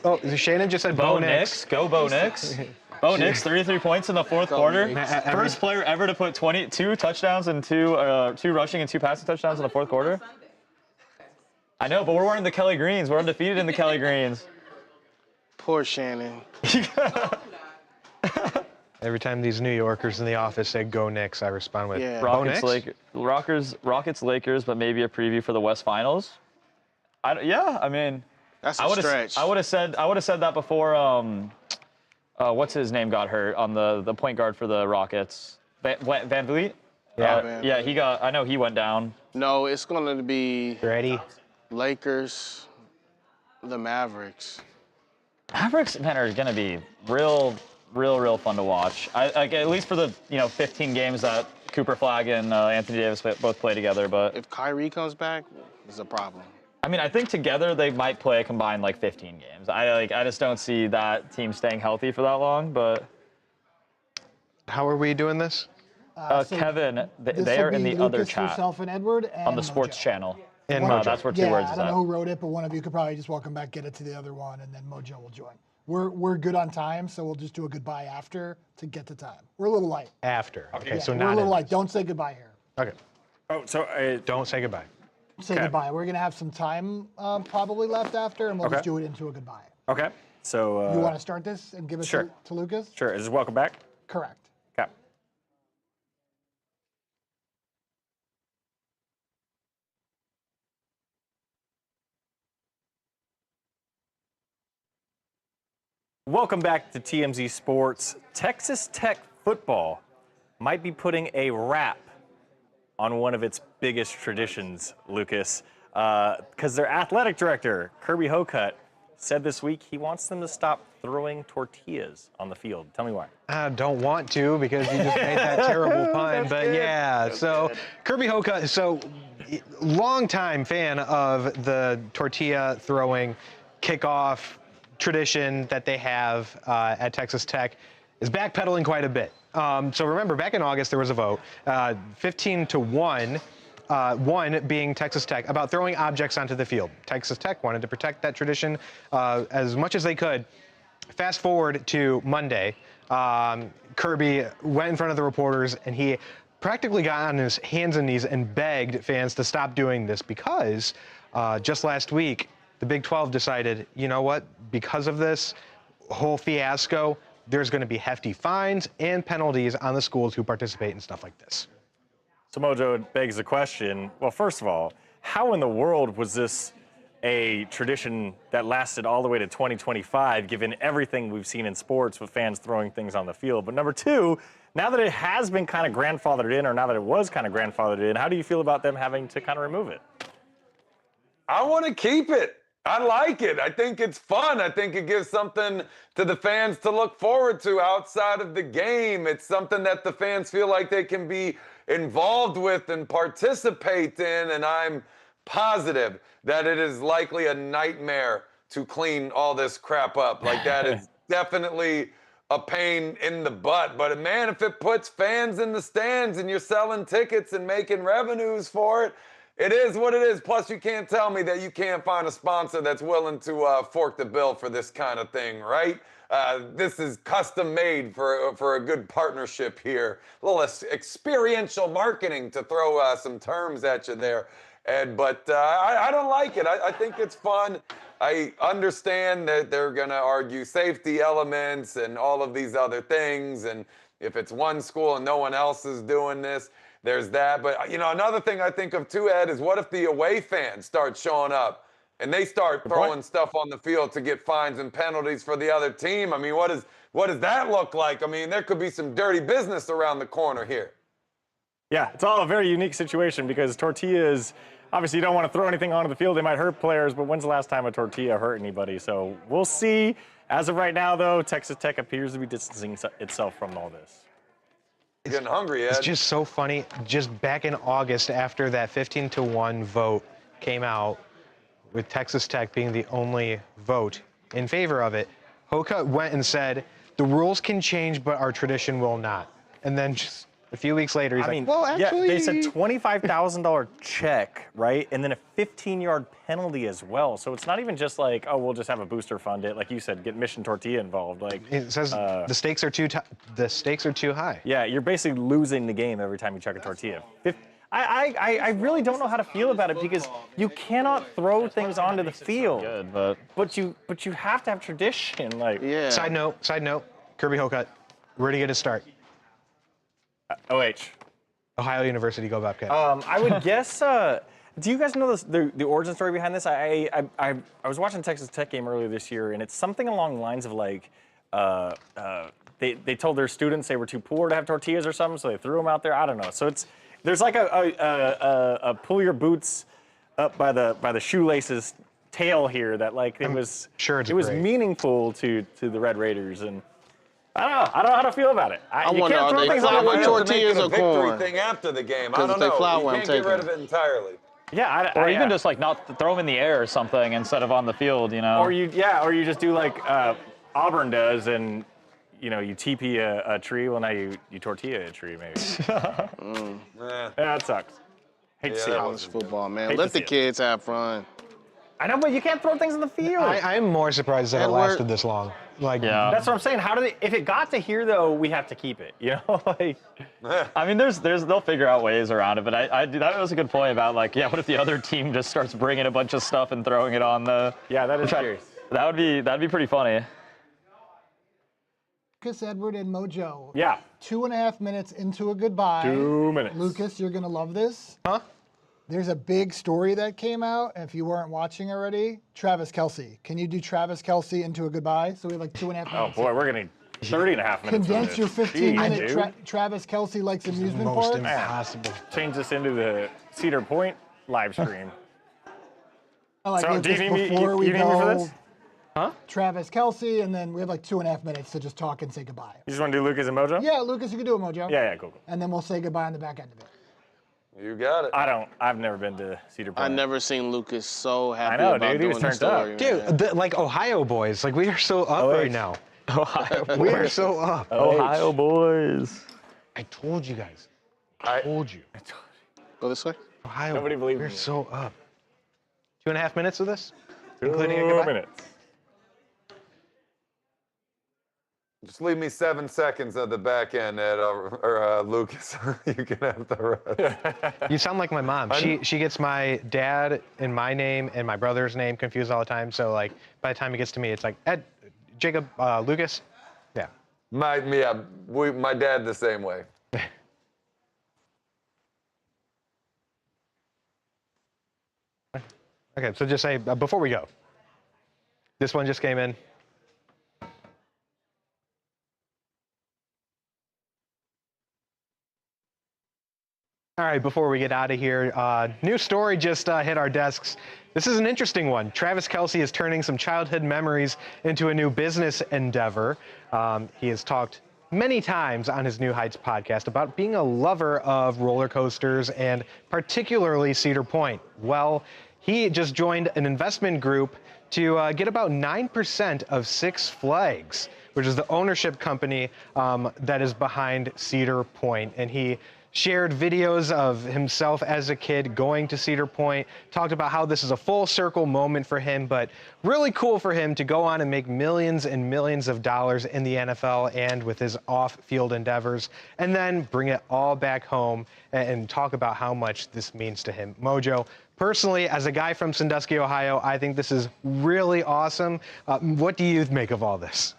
Oh, Shannon just said Bo Nix. Go Bo Nix. Bo Nix, 33 points in the fourth quarter. First player ever to put 22 touchdowns and two rushing and 2 passing touchdowns in the fourth quarter. I know, but we're wearing the Kelly Greens. We're undefeated in the Kelly Greens. Poor Shannon. Every time these New Yorkers in the office say "Go Knicks," I respond with Yeah. "Bo Nix." Rockets, Lakers, but maybe a preview for the West Finals. I mean, That's a stretch. I would have said that before. What's his name got hurt on the point guard for the Rockets? Van Vliet. Yeah. He got. I know he went down. No, it's going to be Ready? Lakers, the Mavericks. Mavericks, man, are going to be real fun to watch. At least for the 15 games that Cooper Flagg and Anthony Davis both play together. But If Kyrie comes back, it's a problem. I mean, I think together they might play a combined 15 games. I just don't see that team staying healthy for that long. But How are we doing this? So Kevin, this they will are in be the other Lucas, chat yourself, and Edward, and on the Sports Mojo. channel. And One- Mojo. That's where two Yeah, words I is don't at. know who wrote it, but one of you could probably just welcome back, get it to the other one, and then Mojo will join. We're good on time, so we'll just do a goodbye after to get to time. We're a little light. After. Okay, Yeah, so we're not a little in light. this. Don't say goodbye here. Okay. Oh, so Don't say goodbye. Say goodbye. We're gonna have some time probably left after, and we'll just do it into a goodbye. okay. So You want to start this and give it sure. to Lucas? Sure. Is this welcome back? Correct. Okay. Welcome back to TMZ Sports. Texas Tech football might be putting a wrap on one of its biggest traditions, Lucas, because their athletic director, Kirby Hocutt, said this week he wants them to stop throwing tortillas on the field. Tell me why. I don't want to because you just made that terrible pun, but yeah. So Kirby Hocutt, longtime fan of the tortilla throwing kickoff tradition that they have at Texas Tech, is backpedaling quite a bit. So remember, back in August there was a vote, 15-1. One being Texas Tech, about throwing objects onto the field. Texas Tech wanted to protect that tradition as much as they could. Fast forward to Monday, Kirby went in front of the reporters and he practically got on his hands and knees and begged fans to stop doing this because just last week, the Big 12 decided, you know what, because of this whole fiasco, there's going to be hefty fines and penalties on the schools who participate in stuff like this. So Mojo, it begs the question, well, first of all, how in the world was this a tradition that lasted all the way to 2025, given everything we've seen in sports with fans throwing things on the field. But number two, now that it has been kind of grandfathered in, or now that it was kind of grandfathered in, how do you feel about them having to kind of remove it? I want to keep it. I like it. I think it's fun. I think it gives something to the fans to look forward to outside of the game. It's something that the fans feel like they can be involved with and participate in, and I'm positive that it is likely a nightmare to clean all this crap up. Like, that is definitely a pain in the butt. But man, if it puts fans in the stands and you're selling tickets and making revenues for it, it is what it is. Plus, you can't tell me that you can't find a sponsor that's willing to fork the bill for this kind of thing, right? This is custom made for a good partnership here. A little experiential marketing, to throw some terms at you there. But I don't like it. I think it's fun. I understand that they're going to argue safety elements and all of these other things. And if it's one school and no one else is doing this, there's that. But, you know, another thing I think of too, Ed, is what if the away fans start showing up and they start throwing stuff on the field to get fines and penalties for the other team? I mean, what does that look like? I mean, there could be some dirty business around the corner here. Yeah, it's all a very unique situation because tortillas, obviously you don't want to throw anything onto the field. They might hurt players, but when's the last time a tortilla hurt anybody? So we'll see. As of right now, though, Texas Tech appears to be distancing itself from all this. Getting hungry, Ed. It's just so funny. Just back in August, after that 15-1 vote came out, with Texas Tech being the only vote in favor of it, Hoka went and said, the rules can change, but our tradition will not. And then just a few weeks later, he's like, well, actually... Yeah, they said $25,000 check, right? And then a 15-yard penalty as well. So it's not even just like, oh, we'll just have a booster fund it. Like you said, get Mission Tortilla involved. Like it says the stakes are too high. Yeah, you're basically losing the game every time you chuck a tortilla. I really don't know how to feel about it because you cannot throw things onto the field. Good, but you have to have tradition. Like, yeah. Side note, Kirby Hocutt, where did he get his start? OH. Ohio University, go Babcock. I would guess. Do you guys know the origin story behind this? I was watching the Texas Tech game earlier this year, and it's something along the lines of like they told their students they were too poor to have tortillas or something, so they threw them out there. I don't know. So there's like a pull your boots up by the shoelaces tale here that like it was meaningful to the Red Raiders. And I don't know how to feel about it. You can't throw things on with tortillas or corn. Thing after the game. I don't know. You can't get rid of it entirely. Yeah, or even just like not throw them in the air or something instead of on the field, you know. Or you just do like Auburn does, and you know you TP a tree. Well, now you tortilla a tree maybe. Yeah, that sucks. Hate to see it. College football, man. Let the kids have fun. I know, but you can't throw things in the field. I'm more surprised that it lasted this long. Like, that's what I'm saying. If it got to here though, we have to keep it. You know, like. I mean, they'll figure out ways around it. But that was a good point about like, what if the other team just starts bringing a bunch of stuff and throwing it on the? Yeah, that is serious. That'd be pretty funny. Lucas, Edward, and Mojo. Yeah. 2.5 minutes into a goodbye. 2 minutes. Lucas, you're gonna love this. Huh? There's a big story that came out, and if you weren't watching already, Travis Kelce. Can you do Travis Kelce into a goodbye? So we have like 2.5 minutes. Oh boy, we're gonna 30.5 minutes. Condense your 15-minute Travis Kelce likes amusement park. Most impossible. Change this into the Cedar Point live stream. I like so, do you need me for this? Huh? Travis Kelce, and then we have like 2.5 minutes to just talk and say goodbye. You just want to do Lucas and Mojo? Yeah, Lucas, you can do it, Mojo. Yeah, cool. And then we'll say goodbye on the back end of it. You got it. I've never been to Cedar Point. I've never seen Lucas so happy about doing he was the story. Up. Dude, like Ohio boys, like we are so up right now. Ohio boys. We are so up. Ohio boys. I told you guys. I told you. Go this way. Ohio. Nobody believes me. We're so up. 2.5 minutes of this? 2 including a goodbye? minutes. Just leave me 7 seconds at the back end, Ed, or Lucas. You can have the rest. You sound like my mom. She gets my dad and my name and my brother's name confused all the time. So like by the time it gets to me, it's like Ed, Jacob, Lucas. Yeah. My dad the same way. Okay, so just say, before we go, this one just came in. All right, before we get out of here, new story just hit our desks. This is an interesting one. Travis Kelce is turning some childhood memories into a new business endeavor. He has talked many times on his New Heights podcast about being a lover of roller coasters and particularly Cedar Point. Well, he just joined an investment group to get about 9% of Six Flags, which is the ownership company that is behind Cedar Point. And he shared videos of himself as a kid going to Cedar Point, talked about how this is a full circle moment for him, but really cool for him to go on and make millions and millions of dollars in the NFL and with his off-field endeavors, and then bring it all back home and talk about how much this means to him. Mojo, personally, as a guy from Sandusky, Ohio, I think this is really awesome. What do you make of all this?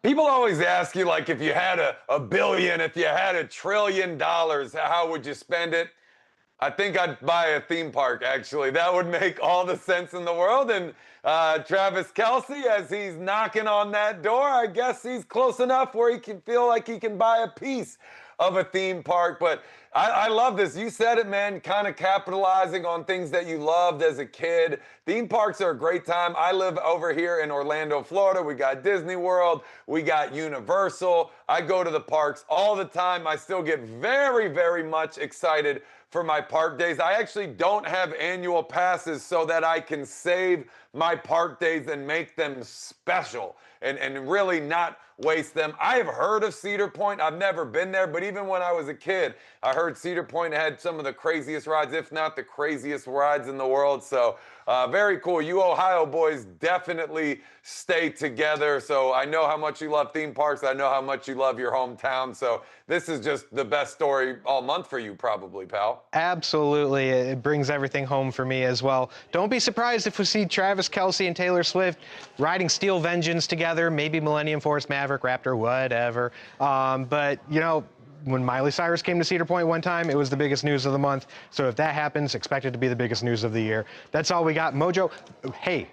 People always ask you, like, if you had a billion, if you had $1 trillion, how would you spend it? I think I'd buy a theme park, actually. That would make all the sense in the world. And Travis Kelce, as he's knocking on that door, I guess he's close enough where he can feel like he can buy a piece of a theme park. But I love this. You said it, man, kind of capitalizing on things that you loved as a kid. Theme parks are a great time. I live over here in Orlando, Florida. We got Disney World. We got Universal. I go to the parks all the time. I still get very, very much excited for my park days. I actually don't have annual passes so that I can save my park days and make them special and really not waste them. I have heard of Cedar Point. I've never been there, but even when I was a kid, I heard Cedar Point had some of the craziest rides, if not the craziest rides in the world. So very cool. You Ohio boys definitely stay together. So I know how much you love theme parks. I know how much you love your hometown. So this is just the best story all month for you, probably, pal. Absolutely. It brings everything home for me as well. Don't be surprised if we see Travis Kelce and Taylor Swift riding Steel Vengeance together, maybe Millennium Force, Maverick, Raptor, whatever. But, you know, when Miley Cyrus came to Cedar Point one time, it was the biggest news of the month. So if that happens, expect it to be the biggest news of the year. That's all we got. Mojo, hey,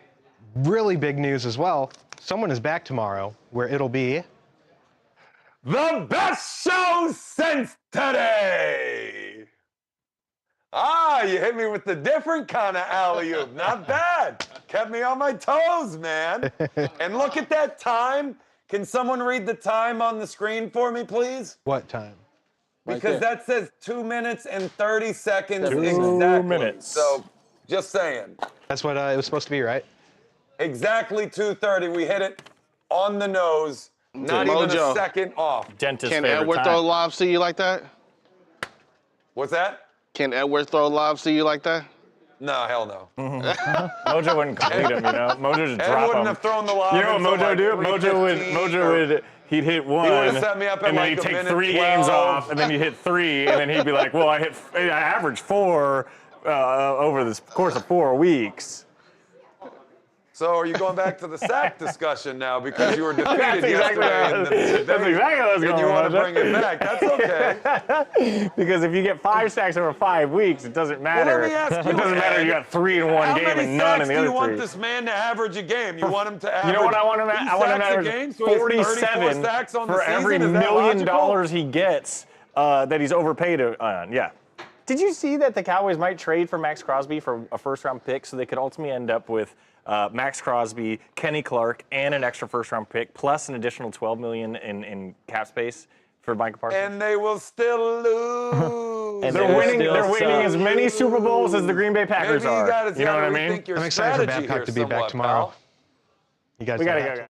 really big news as well. Someone is back tomorrow where it'll be the best show since today. Ah, you hit me with the different kind of alley-oop. Not bad. Kept me on my toes, man. And look at that time. Can someone read the time on the screen for me, please? What time? Because that says 2 minutes and 30 seconds 2 exactly. minutes. So, just saying. That's what it was supposed to be, right? Exactly 2:30. We hit it on the nose. Not even a second off. Dentist Can favorite Edward time. throw lobs to you like that? What's that? Can Edward throw lobs to you like that? No, hell no. Mojo wouldn't complete him, you know. Mojo just Ed drop wouldn't him. have thrown the lob. You know what until Mojo like do? 3:15 Mojo would. He'd hit one, would've set me up at and then like he'd a take minute 3 games 12. off, and then he'd hit 3, and then he'd be like, "Well, I averaged 4 over the course of 4 weeks." So are you going back to the sack discussion now because you were defeated That's exactly yesterday? That's exactly what I was going and you want to Mojo. bring it back? That's okay. Because if you get 5 sacks over 5 weeks, it doesn't matter. Well, let me ask you, it doesn't matter. Ed, You got 3 in one game and none in the other 3. How many sacks do you want this man to average a game? You want him to average? You know what I want him at? I want him to average game, so 47 sacks on for the every season? $1 million he gets that he's overpaid on. Yeah. Did you see that the Cowboys might trade for Max Crosby for a first-round pick so they could ultimately end up with Max Crosby, Kenny Clark, and an extra first-round pick, plus an additional $12 million in cap space for Micah Parsons? And they will still lose. And they're winning as many Super Bowls as the Green Bay Packers are. You know what I mean? I'm excited for Babcock to be back tomorrow. You guys, we gotta go.